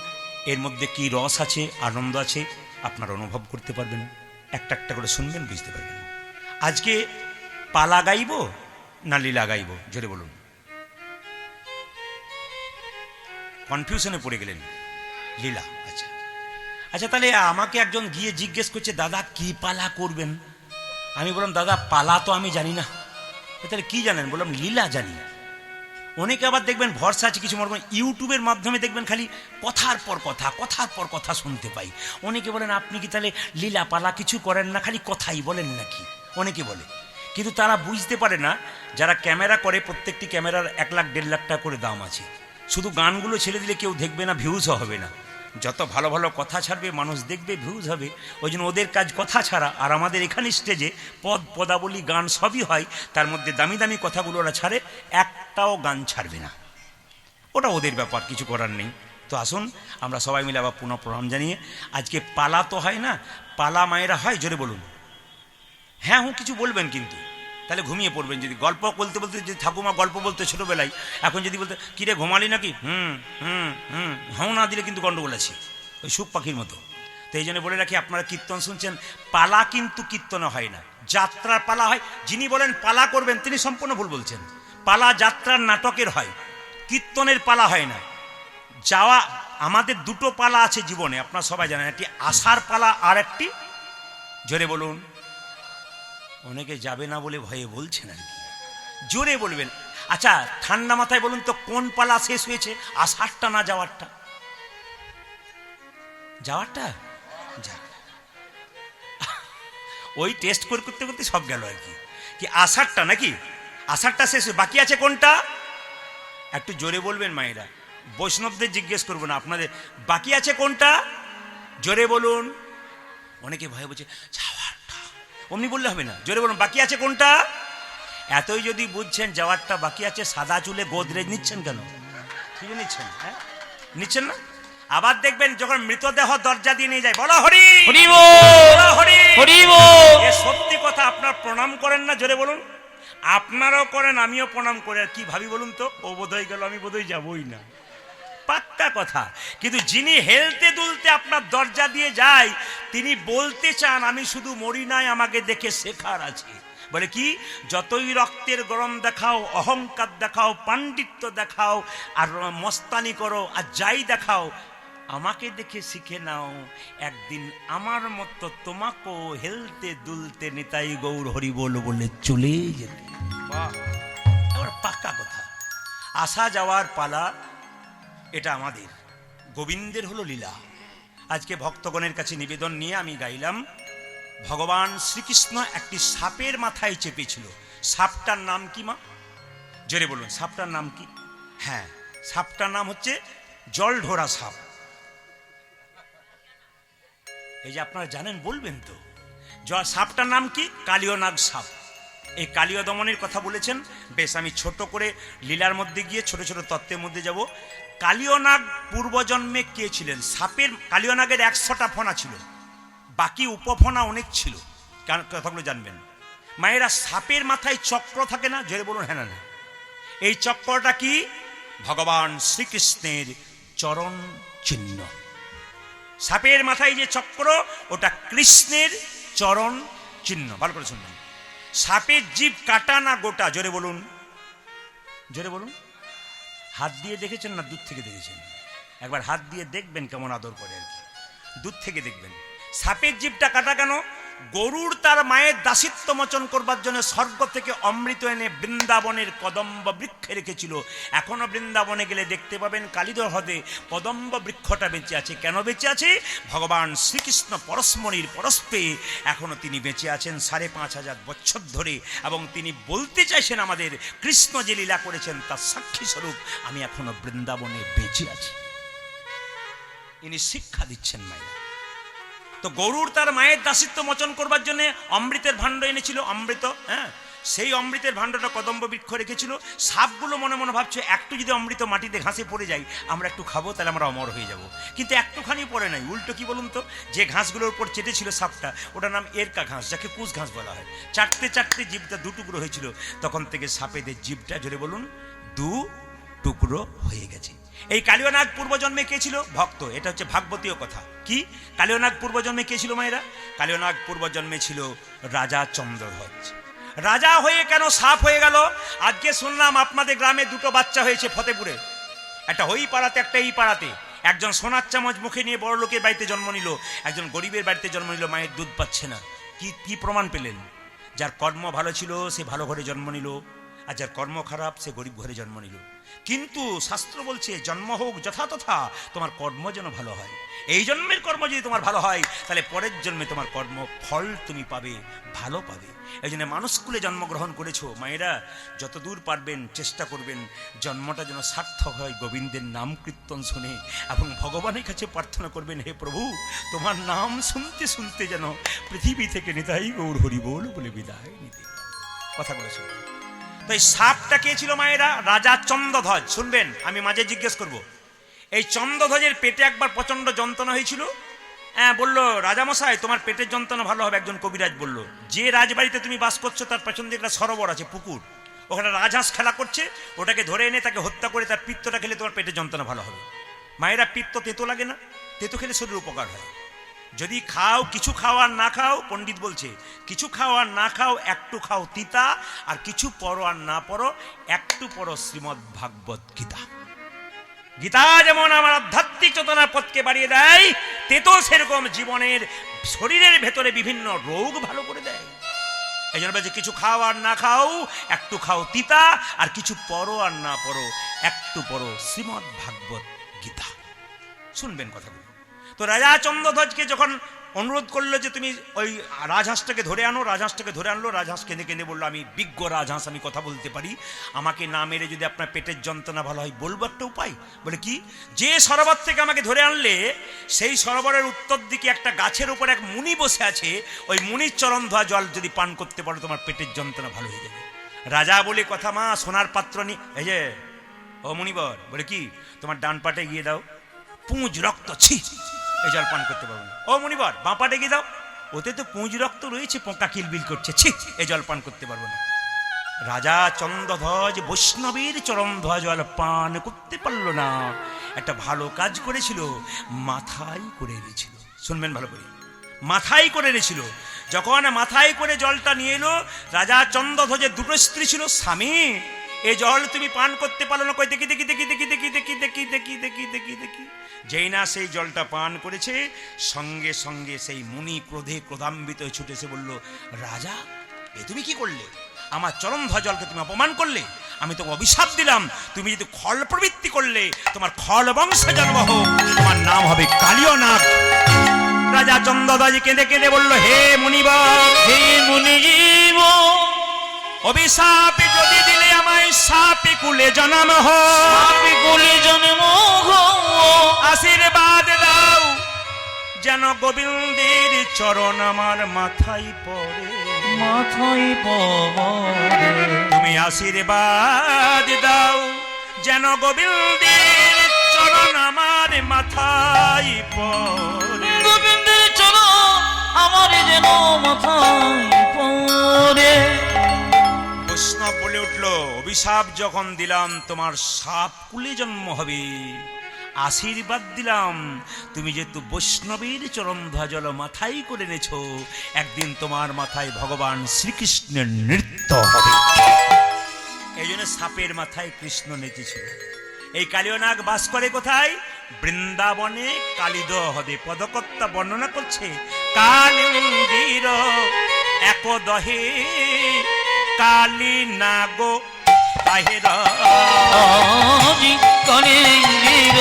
এর মধ্যে কি রস আছে, আনন্দ আছে আপনারা অনুভব করতে পারবেন। একটা একটা করে শুনবেন, বুঝতে পারবেন। আজকে পালা গাইব না লীলা গাইব, জোরে বলুন। কনফিউশনে পড়ে গেলেন। লীলা, আচ্ছা আচ্ছা। তাহলে আমাকে একজন গিয়ে জিজ্ঞেস করছে দাদা কি পালা করবেন। আমি বললাম দাদা পালা তো আমি জানি না। তাহলে কি জানেন? বললাম লীলা জানি। অনেকে আবার দেখবেন ভরসা আছে কিছু মনে করেন ইউটিউবের মাধ্যমে দেখবেন খালি কথার পর কথা শুনতে পাই। অনেকে বলেন আপনি কি তাহলে লীলা পালা কিছু করেন না, খালি কথাই বলেন নাকি, অনেকে বলে। কিন্তু তারা বুঝতে পারে না যারা ক্যামেরা করে প্রত্যেকটি ক্যামেরার 1 লাখ 1.5 লাখ টাকা করে দাম আছে। শুধু গানগুলো ছেড়ে দিলে কেউ দেখবে না, ভিউজও হবে না। যত ভালো ভালো কথা ছাড়বে মানুষ দেখবে, ভিউজ হবে। ওই জন্য ওদের কাজ কথা ছাড়া, আর আমাদের এখানে স্টেজে পদ পদাবলী গান সবই হয়, তার মধ্যে দামি দামি কথাগুলো ওরা ছাড়ে, একটাও গান ছাড়বে না। ওটা ওদের ব্যাপার, কিছু করার নেই। তো আসুন আমরা সবাই মিলে আবার পুনঃ প্রণাম জানিয়ে, আজকে পালা তো হয় না, পালা মায়েরা হয়, জোরে বলুন। হ্যাঁ হুঁ কিছু বলবেন কিন্তু, তাহলে ঘুমিয়ে পড়বেন। যদি গল্প বলতে বলতে, যদি ঠাকুমা গল্প বলতে ছোটোবেলায়, এখন যদি বলতে কিরে ঘুমালি নাকি, হাও না দিলে কিন্তু গন্ডগোল আছে, ওই সুখ পাখির মতো। তো এই জন্য বলে রাখি, আপনারা কীর্তন শুনছেন, পালা কিন্তু কীর্তনে হয় না, যাত্রার পালা হয়। যিনি বলেন পালা করবেন তিনি সম্পূর্ণ ভুল বলছেন। পালা যাত্রার নাটকের হয়, কীর্তনের পালা হয় না। যাওয়া, আমাদের দুটো পালা আছে জীবনে, আপনারা সবাই জানেন, একটি আসার পালা আর একটি, জোরে বলুন। অনেকে যাবে না বলে ভয়ে বলছেন আর কি, জোরে বলবেন। আচ্ছা ঠান্ডা মাথায় বলুন তো, কোন পালা শেষ হয়েছে, আষাঢ়টা না যাওয়ারটা? যাওয়ারটা। ওই টেস্ট করতে করতে সব গেল আর কি। কি আষাঢ়টা নাকি? আষাঢ়টা শেষ, বাকি আছে কোনটা? একটু জোরে বলবেন মায়েরা, বৈষ্ণবদের জিজ্ঞেস করবো না, আপনাদের। বাকি আছে কোনটা? জোরে বলুন। অনেকে ভয়ে বলছে যাওয়ারটা, অমনি বললে হবে না, জোরে বলুন। বাকি আছে কোনটা? এতই যদি বুঝছেন যাওয়ারটা বাকি আছে, সাদা চুলে গোদরেজ নিচ্ছেন কেন? ঠিক নিচ্ছেন, হ্যাঁ নিচ্ছেন না? আবার দেখবেন যখন মৃতদেহ দরজা দিয়ে নিয়ে যায়, বলো হরি হরি বল, হরি হরি বল। এ সত্যি কথা। আপনার প্রণাম করেন না? জোরে বলুন। আপনারাও করেন, আমিও প্রণাম করি। আর কি ভাবি বলুন তো, ও বোধহয় গেল, আমি বোধহয় যাবই না, পাক্কা কথা। কিন্তু যিনি হেলতে দুলতে আপনার দরজা দিয়ে যায়, তিনি বলতে চান আমি শুধু মরি নাই, আমাকে দেখে শেখার আছে। বলে কি, যতই রক্তের গরম দেখাও, অহংকার দেখাও, পাণ্ডিত্য দেখাও, আর মস্তানি করো, আর যাই দেখাও, আমাকে দেখে শিখে নাও, একদিন আমার মতো তোমাকেও হেলতে দুলতে নিতাই গৌর হরি বল বলে চলে যেতে। বাহ, পাক্কা কথা। আসা যাওয়ার পালা, এটা আমাদের। গোবিন্দের হলো লীলা। আজকে ভক্তগণের কাছে নিবেদন নিয়ে আমি গাইলাম, ভগবান শ্রীকৃষ্ণ একটি সাপের মাথায় চেপেছিল। সাপটার নাম কি মা? জোরে বলুন, সাপটার নাম কি? হ্যাঁ, সাপটার নাম হচ্ছে জলঢোরা সাপ। এই যে আপনারা জানেন, বলবেন তো। সাপটার নাম কি? কালীয় নাগ সাপ। এই কালীয় দমনের কথা বলেছেন। বেশ, আমি ছোট করে লীলার মধ্যে গিয়ে ছোট ছোট তত্ত্বের মধ্যে যাব। কালীয় নাগ পূর্বজন্মে কে ছিলেন? সাপের, কালীয় নাগের 100টা ফণা ছিল, বাকি উপফণা অনেক ছিল। কারণ কথাগুলো জানবেন মায়েরা। সাপের মাথায় চক্র থাকে না? জোরে বলুন হ্যাঁ না? এই চক্রটা কি? ভগবান শ্রীকৃষ্ণের চরণ চিহ্ন। সাপের মাথায় যে চক্র, ওটা কৃষ্ণের চরণ চিহ্ন। ভালো করে শুনবেন। সাপের জিভ কাটা না গোটা? জোরে বলুন, জোরে বলুন। হাত দিয়ে দেখেছেন না দূর থেকে দেখেছেন? একবার হাত দিয়ে দেখবেন কেমন আদর করে আর কি, দূর থেকে দেখবেন। সাপের জিভটা কাটা কেন? গরুর তার মায়ের দাসিত্ব মোচন করবার জন্য স্বর্গ থেকে অমৃত এনে বৃন্দাবনের কদম্ব বৃক্ষে রেখেছিল। এখনো বৃন্দাবনে গেলে দেখতে পাবেন কালীদর হ্রদে কদম্ব বৃক্ষটা বেঁচে আছে। কেন বেঁচে আছে? ভগবান শ্রীকৃষ্ণ পরশমণির পরশপে এখনো তিনি বেঁচে আছেন 5,500 বছর ধরে। এবং তিনি বলতে চাইছেন আমাদের, কৃষ্ণ যে লীলা করেছেন তার সাক্ষী স্বরূপ আমি এখনো বৃন্দাবনে বেঁচে আছি। ইনি শিক্ষা দিচ্ছেন মায়েরা। তো গরুর তার মায়ের দাসিত্ব মোচন করবার জন্য অমৃতের ভাণ্ড এনেছিল, অমৃত। হ্যাঁ, সেই অমৃতের ভাণ্ডটা কদম্ব বৃক্ষ রেখেছিল। সাপগুলো মনে মনে ভাবছে, একটু যদি অমৃত মাটিতে ঘাসে পড়ে যাই, আমরা একটু খাবো, তাহলে আমরা অমর হয়ে যাব। কিন্তু একটুখানি পড়ে নাই, উল্টো কি বলুন তো, যে ঘাসগুলোর উপর চেটেছিল সাপটা, ওটার নাম এরকা ঘাস, যাকে কুশ ঘাস বলা হয়। চাটতে চাটতে জিভটা 2 টুকরো হয়েছিল। তখন থেকে সাপেদের জিভটা, জোরে বলুন, 2 টুকরো হয়ে গেছে। এই কালীয় নাগ পূর্বজন্মে কে ছিল? ভক্ত। এটা হচ্ছে ভাগবতীয় কথা। কি কালীয় নাগ পূর্বজন্মে কে ছিল মায়েরা? কালীয় নাগ পূর্বজন্মে ছিল রাজা চন্দ্রধ্বজ। রাজা হয়ে কেন সাপ হয়ে গেল? আজকে শুনলাম আপনাদের গ্রামে 2টো বাচ্চা হয়েছে ফতেপুরে, একটা ওই পাড়াতে, একটা এই পাড়াতে। একজন সোনার চামচ মুখে নিয়ে বড় লোকের বাড়িতে জন্ম নিল, একজন গরিবের বাড়িতে জন্ম নিল, মায়ের দুধ পাচ্ছে না। কি প্রমাণ পেলেন? যার কর্ম ভালো ছিল সে ভালো ঘরে জন্ম নিল, আর যার কর্ম খারাপ সে গরিব ঘরে জন্ম নিল। কিন্তু শাস্ত্র বলছে জন্ম হোক যথাতথা, তোমার কর্ম যেন ভালো হয়। এই জন্মের কর্ম যদি তোমার ভালো হয়, তাহলে পরের জন্মে তোমার কর্ম ফল তুমি পাবে, ভালো পাবে। এই জন্য মানুষকুলে জন্মগ্রহণ করেছো মায়েরা, যতদূর পারবেন চেষ্টা করবেন জন্মটা যেন সার্থক হয় গোবিন্দের নাম কীর্তন শুনে, এবং ভগবানের কাছে প্রার্থনা করবেন, হে প্রভু তোমার নাম শুনতে শুনতে যেন পৃথিবী থেকে নিতাই গৌর হরি বল বলে বিদায় নিতে। কথা বলেছো তো। এই সাপটা কে ছিল মায়েরা? রাজা চন্দ্রধ্বজ। শুনবেন, আমি মাঝে জিজ্ঞেস করব, এই চন্দ্রধ্বজের পেটে একবার প্রচন্ড যন্ত্রণা হয়েছিল। হ্যাঁ, বললো রাজামশাই তোমার পেটের যন্ত্রণা ভালো হবে। একজন কবিরাজ বলল, যে রাজবাড়িতে তুমি বাস করছো তার পেছন দিকে একটা সরোবর আছে, পুকুর, ওখানে রাজহাঁস খেলা করছে, ওটাকে ধরে এনে তাকে হত্যা করে তার পিত্তটা খেলে তোমার পেটের যন্ত্রণা ভালো হবে। মায়েরা, পিত্ত তেতো লাগে না? তেতো খেলে শরীর উপকার হয়। যদি খাও, কিছু খাও আর না খাও, পণ্ডিত বলছে কিছু খাও আর না খাও, একটু খাও তিতা, আর কিছু পড়ো আর না পড়ো, একটু পড়ো শ্রীমদ্ ভাগবত গীতা। গীতা যেমন আমার আধ্যাত্মিক চেতনার পথকে বাড়িয়ে দেয়, তেতো সেরকম জীবনের শরীরের ভেতরে বিভিন্ন রোগ ভালো করে দেয়। এই জন্য বলছে কিছু খাও আর না খাও, একটু খাও তিতা, আর কিছু পড়ো আর না পড়ো, একটু পড়ো শ্রীমদ্ ভাগবত গীতা। শুনবেন কথাগুলো। তো রাজা চন্দ্রধ্বজকে যখন অনুরোধ করলো যে তুমি ওই রাজহাঁসটাকে ধরে আনো, রাজহাঁসটাকে ধরে আনলো। রাজহাঁস কেঁদে কেঁদে বললো, আমি বিজ্ঞ রাজহাঁস, আমি কথা বলতে পারি, আমাকে না মেরে যদি আপনার পেটের যন্ত্রণা ভালো হয় বলবো একটা উপায়। বলে কি? যে সরোবর থেকে আমাকে ধরে আনলে, সেই সরোবরের উত্তর দিকে একটা গাছের উপর এক মুনি বসে আছে, ওই মুনির চরণ ধোয়া জল যদি পান করতে পারো তোমার পেটের যন্ত্রণা ভালো হয়ে যাবে। রাজা বলে কথা, মা সোনার পাত্র নি, এই যে ও মুনিবর, বলে কি তোমার ডান পাটে গিয়ে দাও, পুঁজ রক্ত, ছি এই জল পান করতে পারবো না। ও মুনিবর বাঁ পাটে গিয়ে দাও, ওতে তো পুঁজ রক্ত রয়েছে, পোকা কিলবিল করছে, ছি এই জল পান করতে পারবো না। রাজা চন্দ্রধ্বজ বৈষ্ণবীর চরণ ধোয়া জল পান করতে পারলো না। একটা ভালো কাজ করেছিল, মাথায় করে এনেছিল। শুনবেন ভালো করে, মাথায় করে এনেছিল। যখন মাথায় করে জলটা নিয়ে এলো, রাজা চন্দ্রধ্বজের দুটো স্ত্রী ছিল, স্বামী এই জল তুমি পান করতে পারলো না, কই দেখি দেখি দেখি দেখি দেখি দেখি দেখি দেখি দেখি দেখি দেখি। যেই না সেই জলটা পান করেছে, সঙ্গে সঙ্গে সেই মুনি ক্রোধে ক্রোধান্বিত হয়ে ছুটে এসে বলল, রাজা এ তুমি কি করলে? আমার চরণ ধোয়া জলকে তুমি অপমান করলে, আমি তোমাকে অভিশাপ দিলাম, তুমি যদি খল প্রবৃত্তি করলে তোমার খল বংশে জন্ম হোক, তোমার নাম হবে কালীয় নাগ। রাজা চন্দ্রধ্বজ কেঁদে কেঁদে বলল, হে মুনিবর, হে মুনিজীব, অভিশাপে যদি দিলে আমায় সাপে কুলে জন্ম হোক, সাপে কুলে জন্ম হোক, আশীর্বাদ দাও যেন গোবিন্দের চরণ আমার মাথায় পড়ে, মাথায় পড়ে। তুমি আশীর্বাদ দাও যেন গোবিন্দের চরণ আমার মাথায় পড়ে, গোবিন্দের চরণ আমার যেন মাথায় পড়ে। বৈষ্ণব বলে উঠল, অভিশাপ যখন দিলাম তোমার সাপ কুলে জন্ম হবে, আশীর্বাদ দিলাম তুমি যেহেতু বৈষ্ণবীর চরণ ধোয়া জল মাথায় করে এনেছ, একদিন তোমার মাথায় ভগবান শ্রীকৃষ্ণের নৃত্য হবে। এই জন্য সাপের মাথায় কৃষ্ণ নেচেছিল। এই কালীয়নাগ বাস করে কোথায়? বৃন্দাবনে কালীদহ হদে। পদকর্তা বর্ণনা করছে, কালিন্দির একদহে কালী নাগ বাহির আজি কলিঙ্গির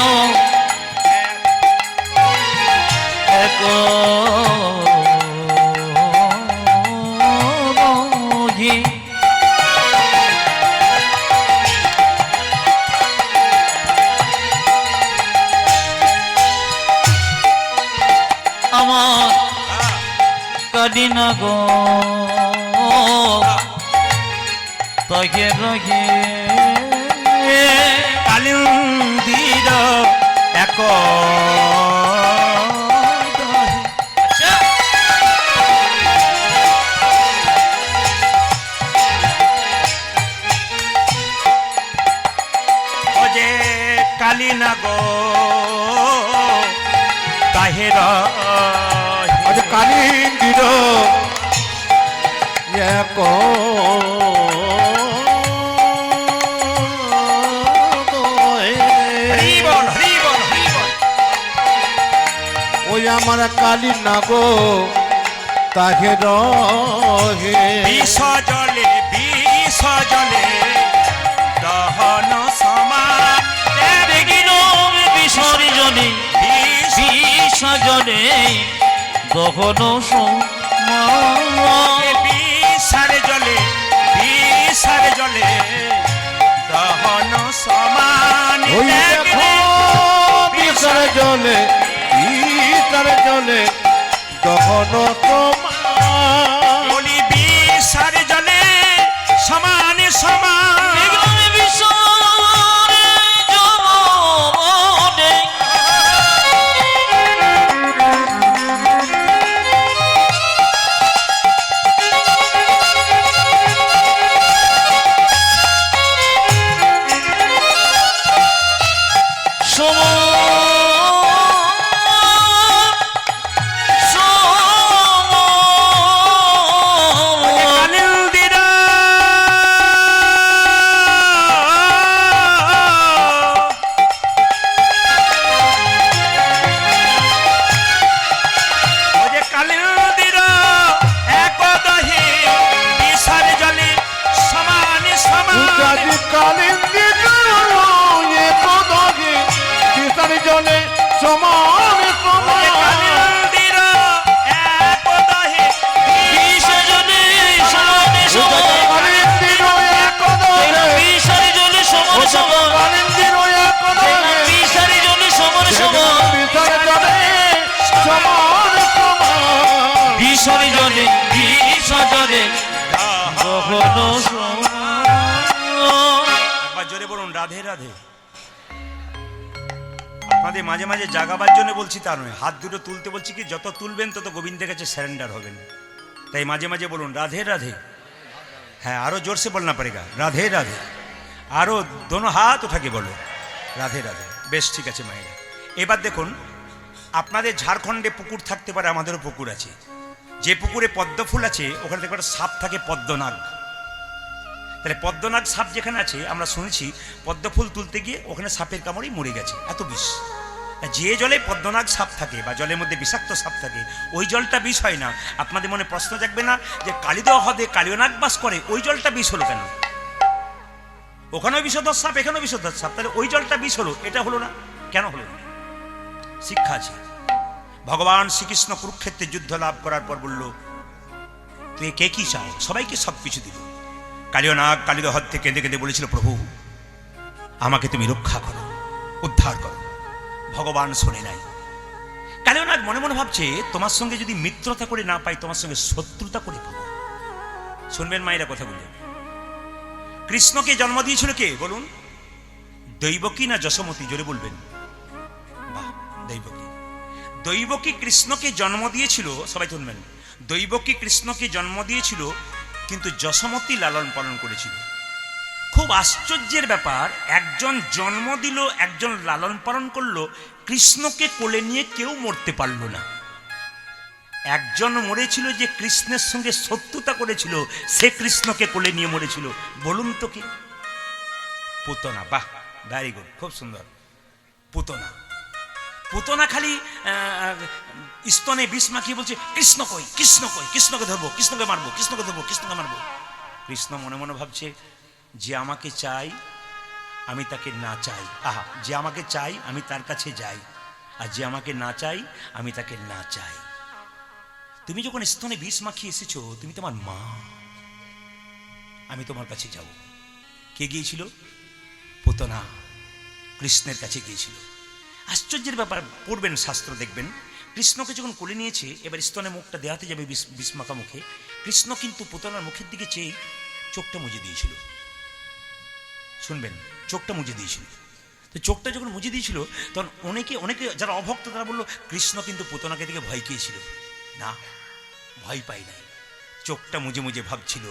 এক রহি। আমার কাদিনা গো তাকে রহে কালিন্দির এক যে কালী নাগ কাহের কালিন্দির এক ওই আমার কালী নাগ তাহে রহে বিষ জলে দহন সমান দেখিল বিসর্জনে বিসর্জনে দহন সমান বিষারে জলে দহন সমান ওই দেখো বিষার জলে দহন সমান বলি বিষারে জলে সমান সমান জোরে বলুন রাধে রাধে। আপনাদের মাঝে মাঝে জাগাবার জন্য বলছি তা নয়, হাত দুটো তুলতে বলছি কি যত তুলবেন তত গোবিন্দের কাছে স্যারেন্ডার হবেন। তাই মাঝে মাঝে বলুন রাধে রাধে। হ্যাঁ আরো জোরসে বলনা পড়েগা রাধে রাধে, আরো দোনো হাত উঠাকে বলো রাধে রাধে। বেশ ঠিক আছে মায়েরা। এবার দেখুন আপনাদের ঝাড়খণ্ডে পুকুর থাকতে পারে, আমাদেরও পুকুর আছে। যে পুকুরে পদ্ম ফুল আছে ওখানে দেখবেন সাপ থাকে পদ্মনাগ। তাহলে পদ্মনাগ সাপ যেখানে আছে আমরা শুনেছি পদ্ম ফুল তুলতে গিয়ে ওখানে সাপের কামড়েই মরে গেছে, এত বিষ। যে জলে পদ্মনাগ সাপ থাকে বা জলের মধ্যে বিষাক্ত সাপ থাকে ওই জলটা বিষ হয় না। আপনাদের মনে প্রশ্ন জাগবে না যে কালিদহ হ্রদে কালিয়নাগ বাস করে, ওই জলটা বিষ হলো কেন? ওখানেও বিষধর সাপ এখানেও বিষধর সাপ, তাহলে ওই জলটা বিষ হলো, এটা হলো না কেন হলো না? শিক্ষা আছে। ভগবান শ্রীকৃষ্ণ কুরুক্ষেত্রে যুদ্ধ লাভ করার পর বলল তুই কে কি চাও, সবাইকে সব কিছু দিল। কালিয়নাগ কালিদহ হ্রদ থেকে কেঁদে কেঁদে বলেছিল প্রভু আমাকে তুমি রক্ষা করো, উদ্ধার করো। ভগবান শোনে নাই। কালিয়নাগ মনে মনে ভাবছে তোমার সঙ্গে যদি মিত্রতা করে না পাই তোমার সঙ্গে শত্রুতা করে পাবো। শুনবেন মায়েরা কথা বলে, কৃষ্ণকে জন্ম দিয়েছিল কে বলুন? দৈবকী না যশোমতী? জোরে বলবেন। বাহ, দৈবকী। দৈবকী কৃষ্ণকে জন্ম দিয়েছিল, সবাই শুনবেন। দৈবকী কৃষ্ণকে জন্ম দিয়েছিল কিন্তু যশোমতী লালন পালন করেছিল। খুব আশ্চর্যের ব্যাপার, একজন জন্ম দিল একজন লালন পালন করলো, কৃষ্ণকে কোলে নিয়ে কেউ মরতে পারল না। একজন মরেছিল যে কৃষ্ণের সঙ্গে শত্রুতা করেছিল, সে কৃষ্ণকে কোলে নিয়ে মরেছিল। বলুন তো কি? পুতনা। বাহ, ভেরি গুড, খুব সুন্দর। পুতনা। পুতনা খালি স্তনে বিষ মাখিয়ে বলছে কৃষ্ণ কই, কৃষ্ণ কই, কৃষ্ণকে ধরবো, কৃষ্ণকে মারবো, কৃষ্ণকে ধরবো, কৃষ্ণকে মারবো। কৃষ্ণ মনে মনে ভাবছে যে আমাকে চাই আমি তাকে না চাই। আহা, যে আমাকে চাই আমি তার কাছে যাই, আর যে আমাকে না চাই আমি তাকে না চাই। তুমি যখন স্তনে বিষ মাখিয়ে এসেছো তুমি তোমার মা, আমি তোমার কাছে যাব। কে গিয়েছিল? পুতনা কৃষ্ণের কাছে গিয়েছিল। আশ্চর্যের ব্যাপার, পড়বেন শাস্ত্র দেখবেন, কৃষ্ণকে যখন কোলে নিয়েছে এবার স্তনে মুখটা দেওয়াতে যাবে বিষ মাখা মুখে, কৃষ্ণ কিন্তু পুতনার মুখের দিকে চেয়ে চোখটা মুজে দিয়েছিল। শুনবেন, চোখটা মুজে দিয়েছিল। তো চোখটা যখন মুজে দিয়েছিল তখন অনেকে যারা অভক্ত তারা বললো কৃষ্ণ কিন্তু পুতনাকে দিকে ভয় পেয়েছিল। না, ভয় পাই নাই। চোখটা মুজে মুজে ভাবছিল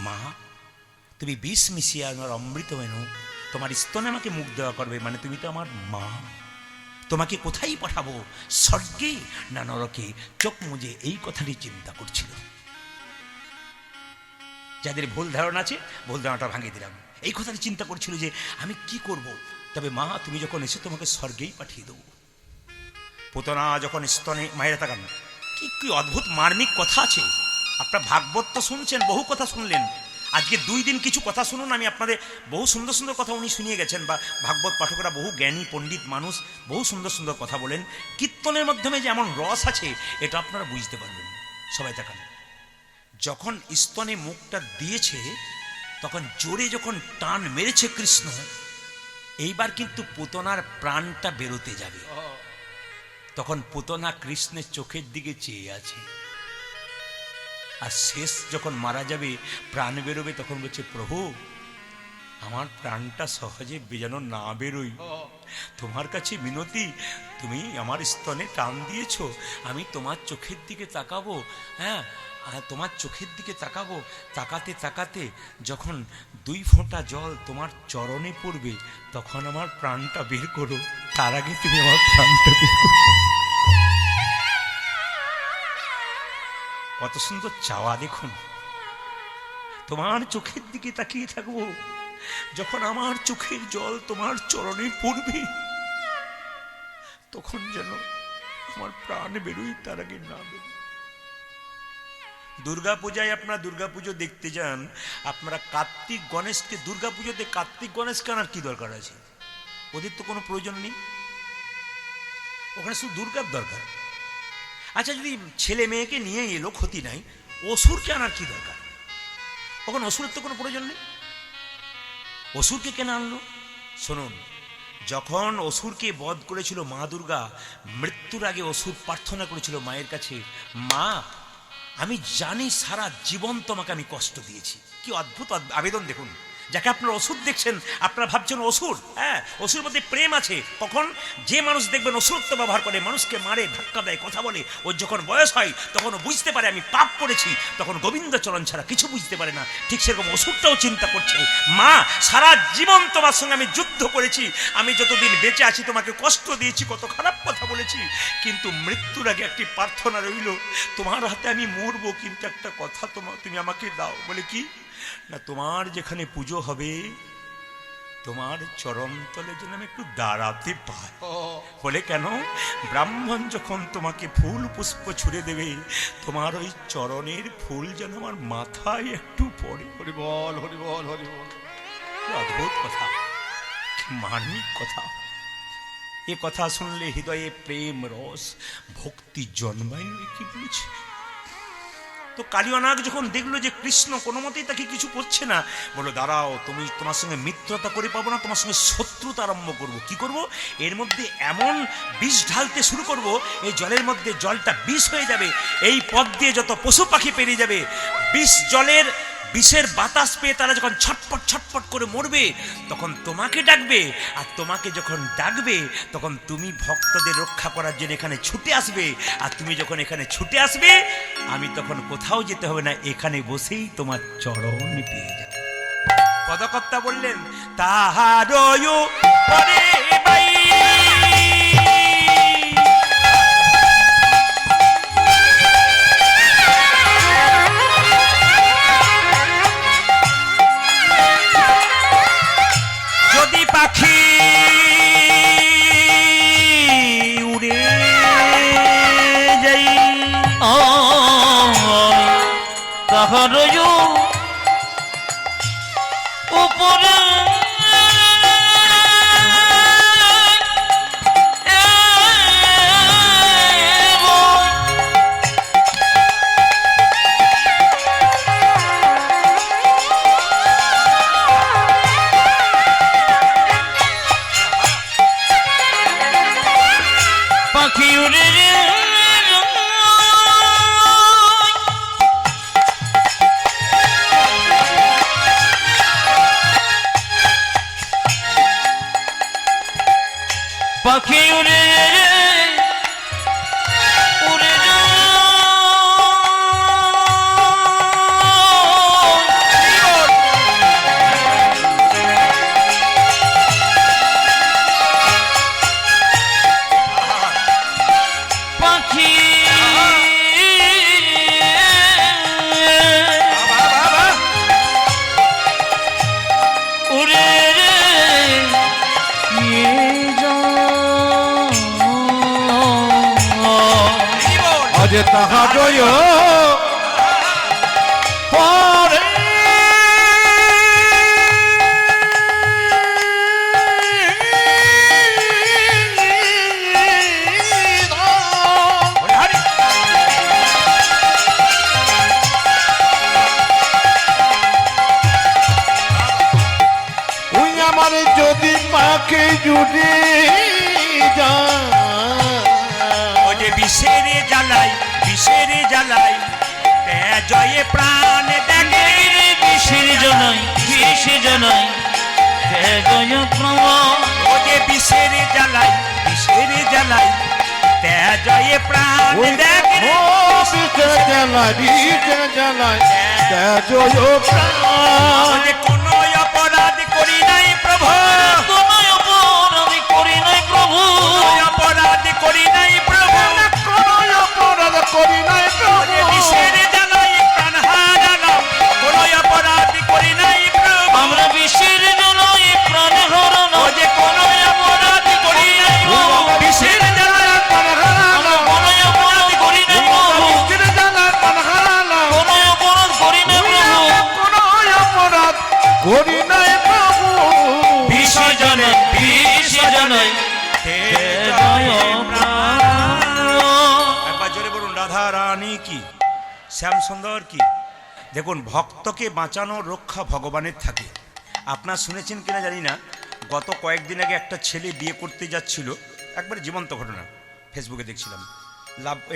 মা তুমি বিষ মিশিয়ে আমার অমৃত এনো, তোমার স্তনে আমাকে মুখ দেওয়া করবে, মানে তুমি তো আমার মা। তোমাকে কোথায় পাঠাবো, স্বর্গে না নরকে? চোখ মুজে এই কথাটি চিন্তা করছিল। যাদের ভুল ধারণা আছে ভুল ধারণাটা ভাঙিয়ে দিলাম। এই কথাটি চিন্তা করছিল যে আমি কি করব, তবে মা তুমি যখন এসে তোমাকে স্বর্গেই পাঠিয়ে দেবো। পুতনা যখন স্তনে, মায়েরা তাকান, কি কি অদ্ভুত মার্মিক কথা আছে। আপনার ভাগবত তো শুনছেন, বহু কথা শুনলেন, আজকে 2 দিন কিছু কথা শুনুন, আমি আপনাদের বহু সুন্দর সুন্দর কথা উনি শুনিয়ে গেছেন, বা ভাগবত পাঠকরা বহু জ্ঞানী পণ্ডিত মানুষ বহু সুন্দর সুন্দর কথা বলেন। কীর্তনের মাধ্যমে যে এমন রস আছে এটা আপনারা বুঝতে পারবেন। সবাই তাকান, যখন স্তনে মুখটা দিয়েছে তখন জোরে যখন টান মেরেছে কৃষ্ণ, এইবার কিন্তু পুতনার প্রাণটা বেরোতে যাবে। তখন পুতনা কৃষ্ণের চোখের দিকে চেয়ে আছে, আর শেষ যখন মারা যাবে প্রাণ বেরোবে তখন বলছে, প্রভু আমার প্রাণটা সহজে যেন না বেরোই, তোমার কাছে মিনতি, তুমি আমার স্তনে টান দিয়েছো, আমি তোমার চোখের দিকে তাকাবো। হ্যাঁ, তোমার চোখের দিকে তাকাবো, তাকাতে তাকাতে যখন 2 ফোঁটা জল তোমার চরণে পড়বে তখন আমার প্রাণটা বের করো, তার আগে তুমি আমার প্রাণটা বের করো। কত সুন্দর চাওয়া দেখুন, তোমার চোখের দিকে তাকিয়ে থাকবো, যখন আমার চোখের জল তোমার চরণে পড়বে তখন যেন আমার প্রাণ বেরোই, তার আগে না বেরোই। দুর্গাপূজায় আপনারা দুর্গাপুজো দেখতে যান, আপনারা কার্তিক গণেশকে, দুর্গাপুজোতে কার্তিক গণেশকে আনার কি দরকার আছে? ওদের তো কোনো প্রয়োজন নেই, ওখানে শুধু দুর্গার দরকার। আচ্ছা, যদি ছেলে মেয়েকে নিয়ে এলো ক্ষতি নাই, অসুরকে আনার কি দরকার? ওখানে অসুরের তো কোনো প্রয়োজন নেই, অসুরকে কেন আনলো? শুনুন, যখন অসুরকে বধ করেছিল মা দুর্গা, মৃত্যুর আগে অসুর প্রার্থনা করেছিল মায়ের কাছে, মা আমি জানি সারা জীবন তোমাকে আমি কষ্ট দিয়েছি। কি অদ্ভুত আবেদন দেখুন, যাকে আপনারা অসুর দেখছেন আপনারা ভাবছেন অসুর, হ্যাঁ অসুর মধ্যে প্রেম আছে। কখন যে মানুষ দেখবেন অসুরত্ব ব্যবহার করে, মানুষকে মারে, ধাক্কা দেয়, কথা বলে, ওর যখন বয়স হয় তখন ও বুঝতে পারে আমি পাপ করেছি, তখন গোবিন্দ চরণ ছাড়া কিছু বুঝতে পারে না। ঠিক সেরকম অসুরটাও চিন্তা করছে, মা সারা জীবন তোমার সঙ্গে আমি যুদ্ধ করেছি, আমি যতদিন বেঁচে আছি তোমাকে কষ্ট দিয়েছি, কত খারাপ কথা বলেছি, কিন্তু মৃত্যুর আগে একটি প্রার্থনা রইল, তোমার হাতে আমি মরবো, কিন্তু একটা কথা তুমি আমাকে দাও। বলে কি না, তোমার যেখানে পুজো হবে তোমার চরণ তলে যেন আমি একটু দাঁড়াতে পাই। বলে কেন? ব্রাহ্মণ যখন তোমাকে ফুল পুষ্প ছুঁড়ে দেবে তোমার ওই চরণের ফুল যেন আমার মাথায় একটু পড়ে। হরি বল, হরি বল, হরি বল। অদ্ভুত কথা, মার্মিক কথা। এ কথা শুনলে হৃদয়ে প্রেম রস ভক্তি জন্মায়। কি বলছে? তো কালিয়ানাগ যখন দেখলো যে কৃষ্ণ কোনো মতেই তাকে কিছু করছে না, বলো দাঁড়াও, তুমি তোমার সঙ্গে মিত্রতা করে পাবো না, তোমার সঙ্গে শত্রুতা আরম্ভ করবো। কি করব? এর মধ্যে এমন বিষ ঢালতে শুরু করব, এই জলের মধ্যে জলটা বিষ হয়ে যাবে, এই পথ দিয়ে যত পশু পাখি পেরিয়ে যাবে বিষের বাতাস পেয়ে তারা যখন ছটপট ছটপট করে মরবে তখন তোমাকে ডাকবে, আর তোমাকে যখন ডাকবে তখন তুমি ভক্তদের রক্ষা করার জন্য এখানে ছুটে আসবে, আর তুমি যখন এখানে ছুটে আসবে আমি তখন কোথাও যেতে হবে না, এখানে বসেই তোমার চরণ পেয়ে যাবে। পদকর্তা বললেন তাহারও পরে বাই পাখি উড়ে যাই তাহার উপরে পাখি উড়ে উড়ে পাখি উড়ে আজ তাহারয় পরে আরে যদি পাখি জুড়ে যায় ও যে বিষের জ্বালাই জয়ে প্রাণ দেখে বিষের জানাই জয় প্রভু ও যে বিষের জ্বালাই জয়ে প্রাণ দেখে ও বিচর জ্বালায় জয় ও প্রাণ যে কোনো অপরাধ করি নাই প্রভু তোমায় অপরাধ করি নাই প্রভু অপরাধ করি নাই প্রভু কোনো অপরাধ করি নাই ও যে বিষের জ্বালাই প্রাণ হারালাম কোনো অপরাধ করি নাই প্রভু আমরা বিষের জানাই প্রাণ হারালাম ও যে কোনো অপরাধ করি নাই প্রভু বিষের জ্বালাই আমরা কোনো অপরাধ করি নাই প্রভু কোনো অপরাধ করি নাই প্রভু করি নাই প্রভু বিষ জানাই জয় প্রাণ একবার জোরে বলুন রাধা রানী কি শ্যাম সুন্দর কি দেখুন ভক্তকে বাঁচানো রক্ষা ভগবানের থাকে আপনার শুনেছেন কিনা জানি না গত কয়েকদিন আগে একটা ছেলে বিয়ে করতে যাচ্ছিল একবার জীবন্ত ঘটনা ফেসবুকে দেখছিলাম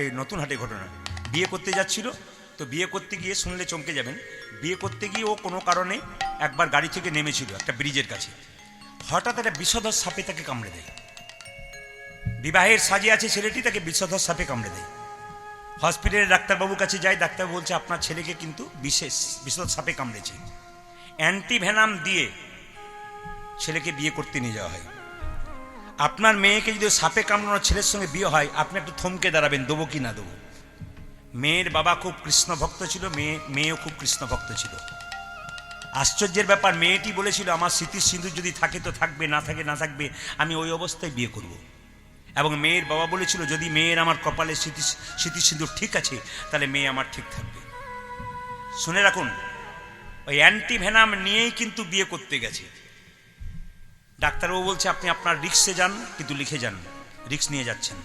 এই নতুন হাটে ঘটনা বিয়ে করতে যাচ্ছিল তো বিয়ে করতে গিয়ে শুনলে চমকে যাবেন বিয়ে করতে গিয়ে ও কোনো কারণে একবার গাড়ি থেকে নেমেছিল একটা ব্রিজের কাছে হঠাৎ একটা বিষধর সাপে তাকে কামড়ে দেয় বিবাহের সাজে আছে ছেলেটি তাকে বিষধর সাপে কামড়ে দেয় হসপিটালের ডাক্তারবাবুর কাছে যায় ডাক্তারবাবু বলছে আপনার ছেলেকে কিন্তু বিষধর সাপে কামড়েছে অ্যান্টিভেনাম দিয়ে ছেলেকে বিয়ে করতে নিয়ে যাওয়া হয় আপনার মেয়েকে যদি সাপে কামড়ানো ছেলের সঙ্গে বিয়ে হয় আপনি একটু থমকে দাঁড়াবেন দেবো কি না দেবো মেয়ের বাবা খুব কৃষ্ণ ভক্ত ছিল মেয়েও খুব কৃষ্ণ ভক্ত ছিল আশ্চর্যের ব্যাপার মেয়েটি বলেছিল আমার স্মৃতির সিঁদুর যদি থাকে তো থাকবে না থাকে না থাকবে আমি ওই অবস্থায় বিয়ে করব এবং মেয়ের বাবা বলেছিল যদি মেয়ের আমার কপালে স্মৃতি সিঁদুর ঠিক আছে তাহলে মেয়ে আমার ঠিক থাকবে শুনে রাখুন ওই অ্যান্টিভেনাম নিয়েই কিন্তু বিয়ে করতে গেছে ডাক্তারবাবু বলছে আপনি আপনার রিক্সে যান কিন্তু লিখে যান রিক্স নিয়ে যাচ্ছেন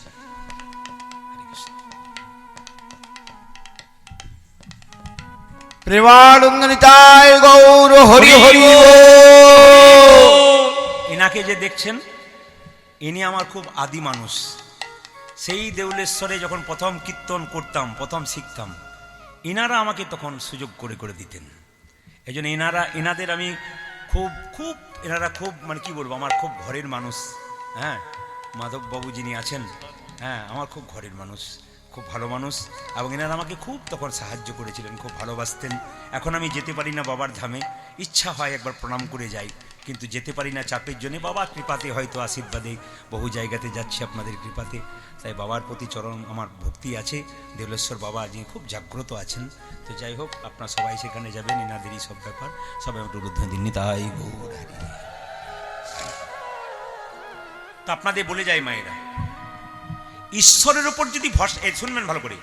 প্রেমানন্দিতায় গৌর হরি হরি এনাকে যে দেখছেন ইনি আমার খুব আদি মানুষ সেই দেউলেশ্বরে যখন প্রথম কীর্তন করতাম প্রথম শিখতাম ইনারা আমাকে তখন সুযোগ করে করে দিতেন এই জন্য এনাদের আমি এনারা খুব মানে কি বলবো আমার খুব ঘরের মানুষ হ্যাঁ মাধববাবু যিনি আছেন হ্যাঁ আমার খুব ঘরের মানুষ খুব ভালো মানুষ এবং এনারা আমাকে খুব তখন সাহায্য করেছিলেন খুব ভালোবাসতেন এখন আমি যেতে পারি না বাবার ধামে ইচ্ছা হয় একবার প্রণাম করে যাই কিন্তু যেতে পারি না চাপের জন্য বাবার কৃপাতে হয়তো আশীর্বাদে বহু জায়গাতে যাচ্ছি আপনাদের কৃপাতে তাই বাবার প্রতি চরম আমার ভক্তি আছে দেউলেশ্বর বাবা যিনি খুব জাগ্রত আছেন তো যাই হোক আপনারা সবাই সেখানে যাবেন এনাদেরই সব ব্যাপার সবাই একটু রুদ্ধ দিননি তাই গৌর হরি। তো আপনাদের বলে যায় মায়েরা ঈশ্বরের উপর যদি ভরসা শুনবেন ভালো করে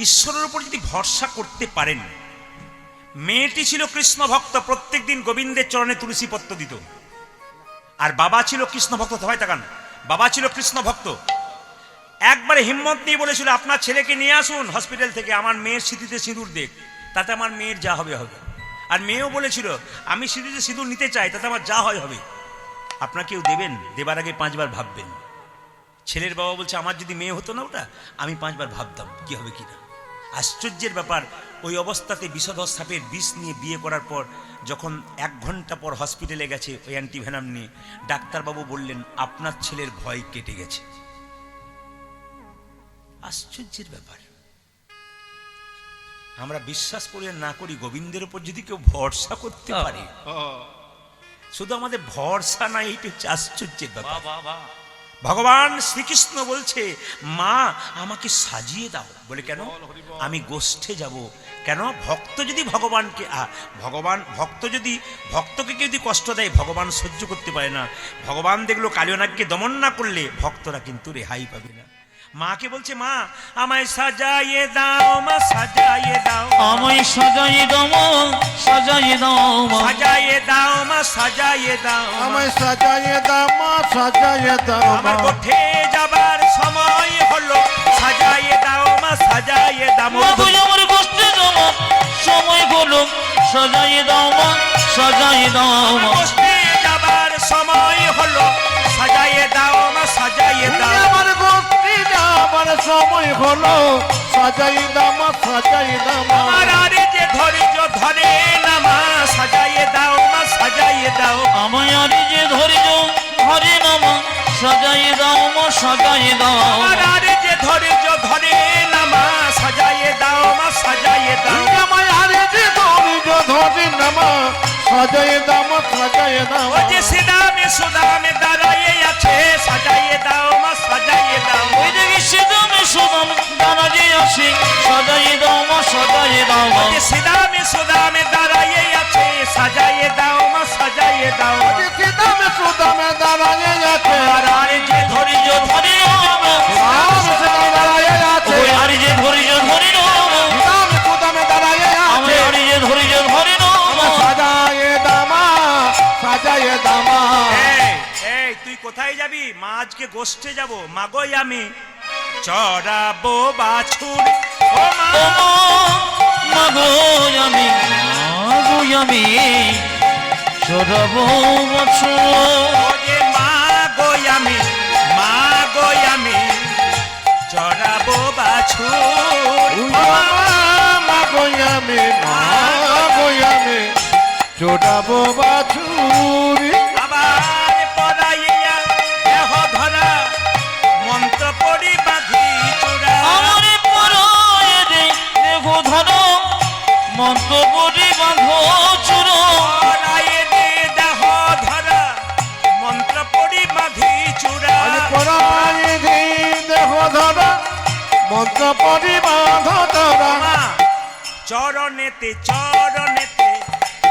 ঈশ্বরের উপর যদি ভরসা করতে পারেন মেয়েটি ছিল কৃষ্ণ ভক্ত প্রত্যেক দিন গোবিন্দের চরণে তুলসী পত্র দিত আর বাবা ছিল কৃষ্ণ ভক্ত সবাই তাকান বাবা ছিল কৃষ্ণ ভক্ত একবারে হিম্মত নিয়ে বলেছিল আপনার ছেলেকে নিয়ে আসুন হসপিটাল থেকে আমার মেয়ের স্মৃতিতে সিঁদুর দেখ তাতে আমার মেয়ের যা হবে হবে আর মেয়েও বলেছিল আমি স্মৃতিতে সিঁদুর নিতে চাই তাতে আমার যা হয় হবে আপনাকেও দেবেন দেবার আগে 5 বার ভাববেন ছেলের বাবা বলছে আমার যদি মেয়ে হতো না ওটা আমি 5 বার ভাবতাম কি হবে কিনা আশ্চর্যের ব্যাপার ওই অবস্থাতে বিষধর সাপের বিষ নিয়ে বিয়ে করার পর যখন 1 ঘন্টা পর হসপিটালে গেছে ওই অ্যান্টিভেনাম নিয়ে ডাক্তারবাবু বললেন আপনার ছেলের ভয় কেটে গেছে আশ্চর্যের ব্যাপার আমরা বিশ্বাস করি না করি গোবিন্দের উপর যদি কেউ ভরসা করতে পারে শুধু আমাদের ভরসা নাই এটা হচ্ছে আশ্চর্যের ব্যাপার ভগবান শ্রীকৃষ্ণ বলছে মা আমাকে সাজিয়ে দাও বলে কেন আমি গোষ্ঠে যাব কেন ভক্ত যদি ভক্তকে কেউ যদি কষ্ট দেয় ভগবান সহ্য করতে পারে না ভগবান দেখলো কালিয়নাগকে দমন না করলে ভক্তরা কিন্তু রেহাই পাবে না মাকে বলছে মা আমায় সাজাইয়ে দাও মা সাজাইয়ে দাও আমায় সাজাইয়ে দাও মা সাজাইয়ে দাও মা সাজাইয়ে দাও মা সাজাইয়ে দাও আমায় সাজাইয়ে দাও মা সাজাইয়ে দাও আমার কোঠে যাবার সময় হলো সাজাইয়ে দাও মা সাজাইয়ে দাও মা তুই আমার গোষ্ঠে যাবো সময় হলো সাজাইয়ে দাও মা সাজাইয়ে দাও মা কোঠে যাবার সময় হলো সাজাইয়ে দাও মা সাজাইয়ে দাও আমার গোষ্ঠী যাবার সময় হলো সাজাই দাম সাজাই দাম আমার আরে যে ধৈর্য ধরে না মা সাজাইয়ে দাও মা সাজাইয়ে দাও আমার যে ধৈর্য ধরে না মা সাজাই দাও মা সাজাই দাও আমার আরে যে ধৈর্য ধরে না মা সাজাইয়ে দাও মা সাজাইয়ে দাও আমার আরে যে ধৈর্য ধরে না মা সাজাই দাম সাজাই দাম ও যে সিদামে সুদামে দাঁড়াইয়ে আছে সাজাইয়ে দাও মা সাজাইয়ে দাও ওই দেখি সিদামে সুদাম দানা যে আসে সাজাই দাও মা সাজাই দাও ও যে সিদামে সুদামে দাঁড়াইয়ে আছে সাজাইয়ে দাও মা সাজাইয়ে দাও দামে সুদামে দাঁড়াইয়ে আছে আমার আরে যে ধৈর্য ধরে না মা দাঁড়াইয়ে আছে ওই আর যে ধৈর্য ধরে না মা দামে সুদামে দাঁড়াইয়ে আমি আছে আর যে ধৈর্য ধরে না মা সাজাইয়ে দামা সাজাইয়ে দামা এই, এই তুই কোথায় যাবি মা আজকে গোষ্ঠে যাব মাগই আমি চড়াবো বাছুর ও মা ও মাগো আমি চড়াবো বছর ও যে মা গই আমি চড়াবো বাছুর ও মা, মা গয়ামে চোটাবো বাছুরি আবার পড়াইয়া দেহ ধরা মন্ত্র পড়ি বাঁধি চূড়া আমার পরায়ে দে দেবো ধরো মন্ত্র পড়ি বাঁধো চূড়ো পড়াইয়ে দে দেহ ধরা মন্ত্র পড়ি বাঁধি চূড়া পড়াই দেহ ধরা মন্ত্র পরি বাঁধ ধরা মা চরণেতে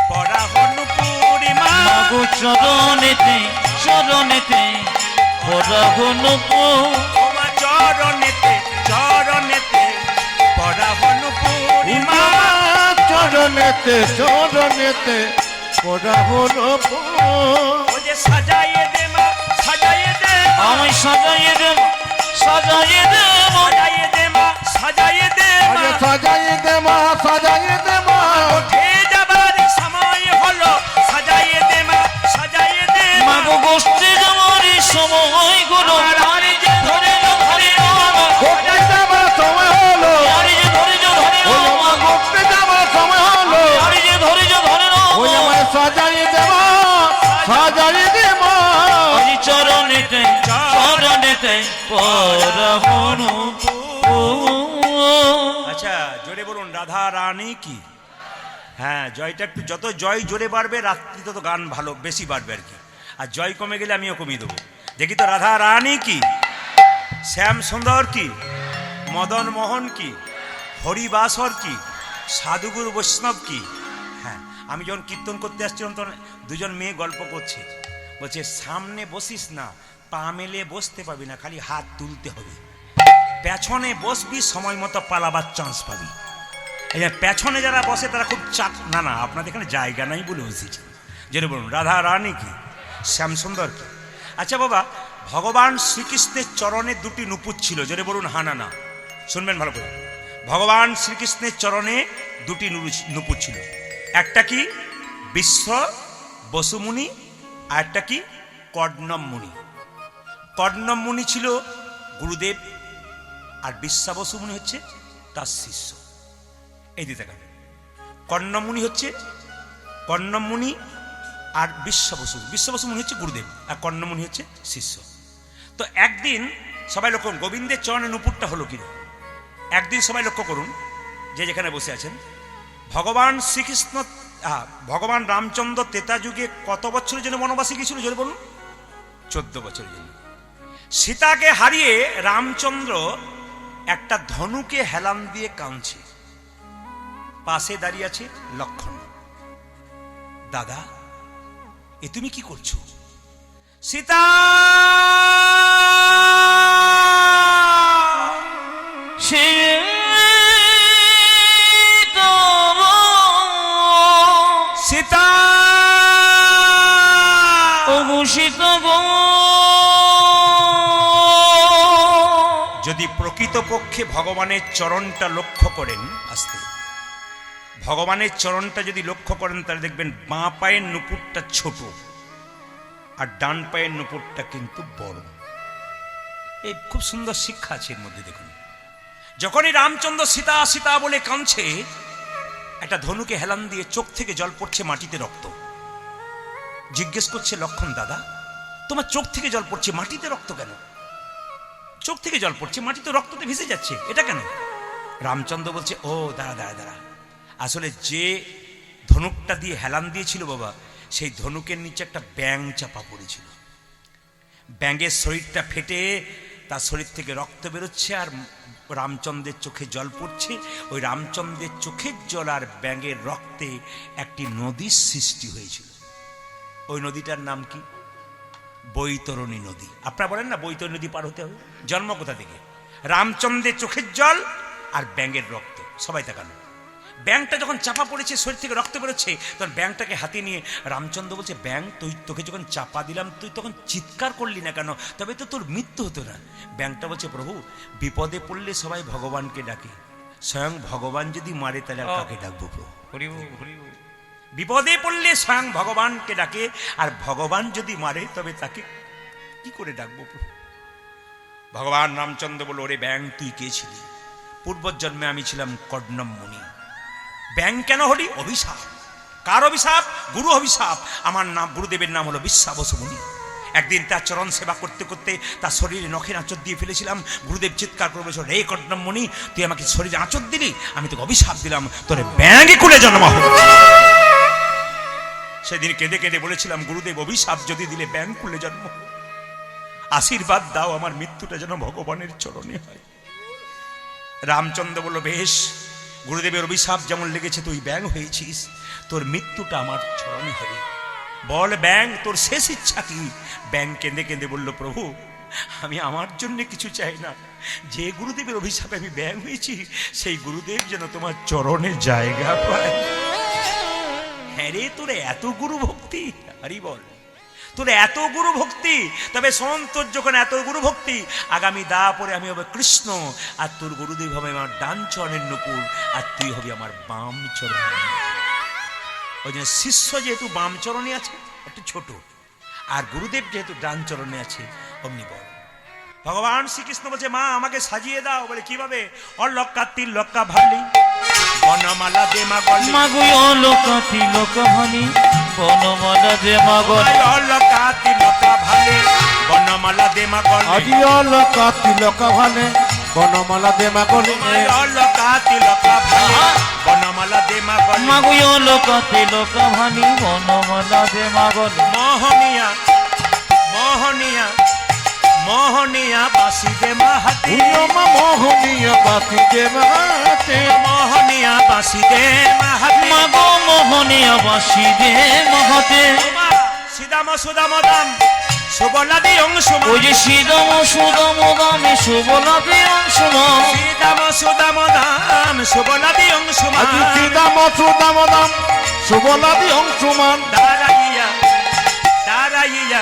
পড়া হনু পূর্ণিমা মাগো চরণেতে পরা হলো ও মা চরণেতে পড়া হনু পূর্ণিমা চরণেতে পড়া হলো ও যে সাজাইয়ে দে মা সাজাইয়ে দে মা, আমি সাজাইয়ে দেব সাজাইয়ে দে মা সাজাইয়ে দে মা সাজাই দে মা সাজাই দে মা উঠে যাবার সময় হলো সাজাইয়ে দে মা সাজাইয়ে দে মা মাগো গোষ্ঠী যাওয়ার সময় গুলো আমার যে ধরে ধরে ঘুরতে যাবার সময় হলো আরে যে ধৈর্য ধরে ওই আমার ঘুরতে যাবার সময় হলো আরে যে ধৈর্য ধরে ওই আমার সাজাই দে মা সাজাই দে মা আরে চরণেতে পরা হলো আচ্ছা জোরে বলুন রাধা রানী কি হ্যাঁ জয়টা একটু যত জয় জোরে বাড়বে রাত্রি তত গান ভালো বেশি বাড়বে আর কি আর জয় কমে গেলে আমিও কমিয়ে দেবো দেখি তো রাধা রানী কি শ্যাম সুন্দর কি মদন মোহন কি হরিবাসর কি সাধুগুরু বৈষ্ণব কি হ্যাঁ আমি যখন কীর্তন করতে আসছিলাম তখন দুজন মেয়ে গল্প করছে বলছে সামনে বসিস না পা মেলে বসতে পাবি না খালি হাত তুলতে হবে পেছনে বসবি সময় মতো পালাবার চান্স পাবি এই যে পেছনে যারা বসে তারা খুব চাপ না না আপনাদের এখানে জায়গা নাই বলে বসেছে যেটা বলুন রাধা রানী কি শ্যামসুন্দর কি আচ্ছা বাবা ভগবান শ্রীকৃষ্ণের চরণে দুটি নুপুর ছিল যেটা বলুন হানা না শুনবেন ভালো করে ভগবান শ্রীকৃষ্ণের চরণে দুটি নুপুর ছিল একটা কি বিশ্ব বসুমুনি আর একটা কি কর্ণম মুনি কর্ণম মুনি ছিল গুরুদেব আর বিশ্বাবসু মুনি হচ্ছে তার শিষ্য এই দিতে গেল কর্ণমুনি হচ্ছে কর্ণমুনি আর বিশ্বাবসু মুনি হচ্ছে গুরুদেব আর কর্ণমুনি হচ্ছে শিষ্য তো একদিন সবাই লক্ষ্য করুন গোবিন্দের চরণে নুপুরটা হলো কি একদিন সবাই লক্ষ্য করুন যে যেখানে বসে আছেন ভগবান শ্রীকৃষ্ণ ভগবান রামচন্দ্র ত্রেতা যুগে কত বছরের জন্য বনবাসে গিয়েছিল যদি বলুন 14 বছরের জন্য সীতাকে হারিয়ে রামচন্দ্র একটা ধনুকে হেলান দিয়ে কাঁদছে পাশে দাঁড়িয়ে আছে লক্ষণ দাদা এ তুমি কি করছো সীতা সীতা যদি প্রকৃতপক্ষে ভগবানের চরণটা লক্ষ্য করেন আস্তে ভগবানের চরণটা যদি লক্ষ্য করেন তাহলে দেখবেন বাঁ পায়ের নুপুরটা ছোট আর ডান পায়ের নুপুরটা কিন্তু বড়। এই খুব সুন্দর শিক্ষা আছে এর মধ্যে। দেখুন, যখনই রামচন্দ্র সীতা সীতা বলে কাঁদছে, একটা ধনুকে হেলান দিয়ে চোখ থেকে জল পড়ছে, মাটিতে রক্ত। জিজ্ঞেস করছে লক্ষণ, দাদা তোমার চোখ থেকে জল পড়ছে, মাটিতে রক্ত কেন? চোখ থেকে জল পড়ছে, মাটিতে রক্ততে ভেসে যাচ্ছে, এটা কেন? রামচন্দ্র বলছে, ও দাঁড়া দাঁড়া দাঁড়া, আসলে যে ধনুকটা দিয়ে হেলান দিয়েছিল বাবা, সেই ধনুকের নিচে একটা ব্যাঙ চাপা পড়েছিল। ব্যাঙের শরীরটা ফেটে তার শরীর থেকে রক্ত বেরোচ্ছে, আর রামচন্দ্রের চোখে জল পড়ছে। ওই রামচন্দ্রের চোখের জল আর ব্যাঙের রক্তে একটি নদীর সৃষ্টি হয়েছিল। ওই নদীটার নাম কি? বৈতরণী নদী। আপনারা বলেন না বৈতরণী নদী পার হতে হবে? জন্ম কোথা থেকে? রামচন্দ্রের চোখের জল আর ব্যাঙের রক্ত। সবাই তাকানো। ব্যাঙটা যখন চাপা পড়েছে, শরীর থেকে রক্ত বেরোচ্ছে, তখন ব্যাঙটাকে হাতে নিয়ে রামচন্দ্র বলছে, ব্যাঙ তোকে যখন চাপা দিলাম তুই তখন চিৎকার করলি না কেন? তবে তো তোর মৃত্যু হতো না। ব্যাঙটা বলছে, প্রভু বিপদে পড়লে সবাই ভগবানকে ডাকে, স্বয়ং ভগবান যদি মারে তাহলে আর কাকে ডাকবো প্রভু? বিপদে পড়লে স্বয়ং ভগবানকে ডাকে, আর ভগবান যদি মারে তবে তাকে কি করে ডাকবো প্রভু? ভগবান রামচন্দ্র বলল, ওরে ব্যাঙ তুই কে ছিলি? পূর্বজন্মে আমি ছিলাম কর্ণম মুনি। ব্যাঙ কেন হলি? অভিশাপ। কার অভিশাপ? গুরু অভিশাপ। আমার নাম, গুরুদেবের নাম হলো বিশ্বাবসু মুনি। একদিন তার চরণ সেবা করতে করতে তার শরীরে নখের আঁচড় দিয়ে ফেলেছিলাম। গুরুদেব চিৎকার করে বলেছিল, রে কর্ণম মুনি, তুই আমাকে শরীরে আঁচড় দিলি, আমি তোকে অভিশাপ দিলাম, তোরে ব্যাঙে কুলে জন্ম হবে। সেদিন কেঁদে কেঁদে বলেছিলাম, গুরুদেব অভিশাপ যদি দিলে ব্যাঙ কুলে জন্ম, আশীর্বাদ দাও আমার মৃত্যুটা যেন ভগবানের চরণে হয়। রামচন্দ্র বলল, বেশ, গুরুদেবের অভিশাপ যেমন লেগেছে তুই ব্যাঙ হয়েছিস, তোর মৃত্যুটা আমার চরণে হবে। বল ব্যাঙ তোর শেষ ইচ্ছা কি? ব্যাঙ কেঁদে কেঁদে বলল, প্রভু আমি আমার জন্য কিছু চাই না, যে গুরুদেবের অভিশাপে আমি ব্যাঙ হয়েছি সেই গুরুদেব যেন তোমার চরণে জায়গা পায়। হ্যাঁ রে, তোর এত গুরু ভক্তি, আরে বল তোর এত গুরু ভক্তি, তবে শোন, তোর যখন এত গুরু ভক্তি, আগামী দা পরে আমি হবে কৃষ্ণ, আর তোর গুরুদেব হবে আমার ডান চরণের নুপুর, আর তুই হবে আমার বাম চরণ। ওই জন্য শিষ্য যেহেতু বাম চরণে আছে একটু ছোট, আর গুরুদেব যেহেতু ডান চরণে আছে অমনি বড়। ভগবান শ্রীকৃষ্ণ বলছে, মা আমাকে সাজিয়ে দাও। বলে কিভাবে? অলক্কা তিলক্কা ভালি বনমালা দে মা গলি, মাগুই অলকা তিলক ভানি বনমালা দে মা গলি, অলক্কা তিলক্কা ভালি বনমালা দে মা গলি, আজি অলকা তিলক ভালে বনমালা দে মা গলি, অলক্কা তিলক্কা ভালি বনমালা দে মা গলি, মাগুই অলকা তিলক ভানি বনমালা দে মা গলি, মোহনিয়া মোহনিয়া মোহনিয়া বাসি দে মাহাতি, মা মোহনীয় বাতি দে মাতে, মোহনিয়া বাসি দে মাহাতি, মাগো মোহনীয় বাসি দে মহাতে। সিদাম সুদাম দাম সুবলাদি অংশুমা, ওই যে সিদম সুদম দামে সুবলাদি অংশুমা, সিদাম সুদাম দাম সুবলাদি অংশুমা, আজি চিদাম সুদাম দাম সুবলাদি অংশুমান, দাঁড়াইয়া দাঁড়াইয়া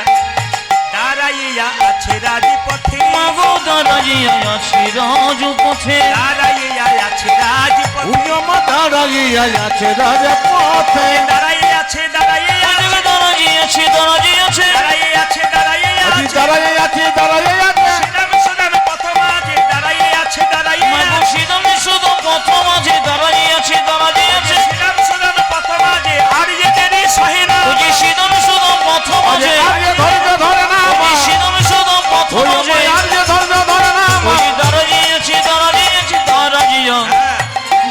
দাঁড়াইয়া আছে রাজপথে, মাগো দাঁড়াইয়া আছে রাজপথে, দাঁড়াইয়া আছে রাজপথে, মা দাঁড়াইয়া আছে রাজপথে, দাঁড়াইয়া আছে দাঁড়াইয়া আছে দাঁড়াইয়া আছে দাঁড়াইয়া আছে, দাঁড়াইয়া আছে দাঁড়াইয়া আজি আছে, দাঁড়াইয়া আছে দাঁড়াইয়া আছে, সিদাম সুদাম প্রথম আজে দাঁড়াইয়া আছে দাঁড়াইয়া মাগো আছে, সিদমে শুধু প্রথম আছে দাঁড়াইয়া আছে দাঁড়াইয়া আছে, সিদাম সুদাম প্রথম আজে আর যে দেরি সহে না, ওই যে সিদমে শুধু প্রথম আছে, আজকে ধৈর্য ধরে না ওই যে সিদমে শুধু প্রথম আছে, আজকে ধৈর্য ধরে না ওই যে দাঁড়াইয়া আছে দাঁড়াইয়া আছে, দাঁড়াইয়া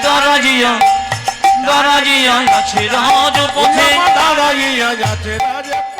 দাঁড়াইয়া দাঁড়াইয়া আছে রাজপথে, দাঁড়াইয়া আছে রাজপথে।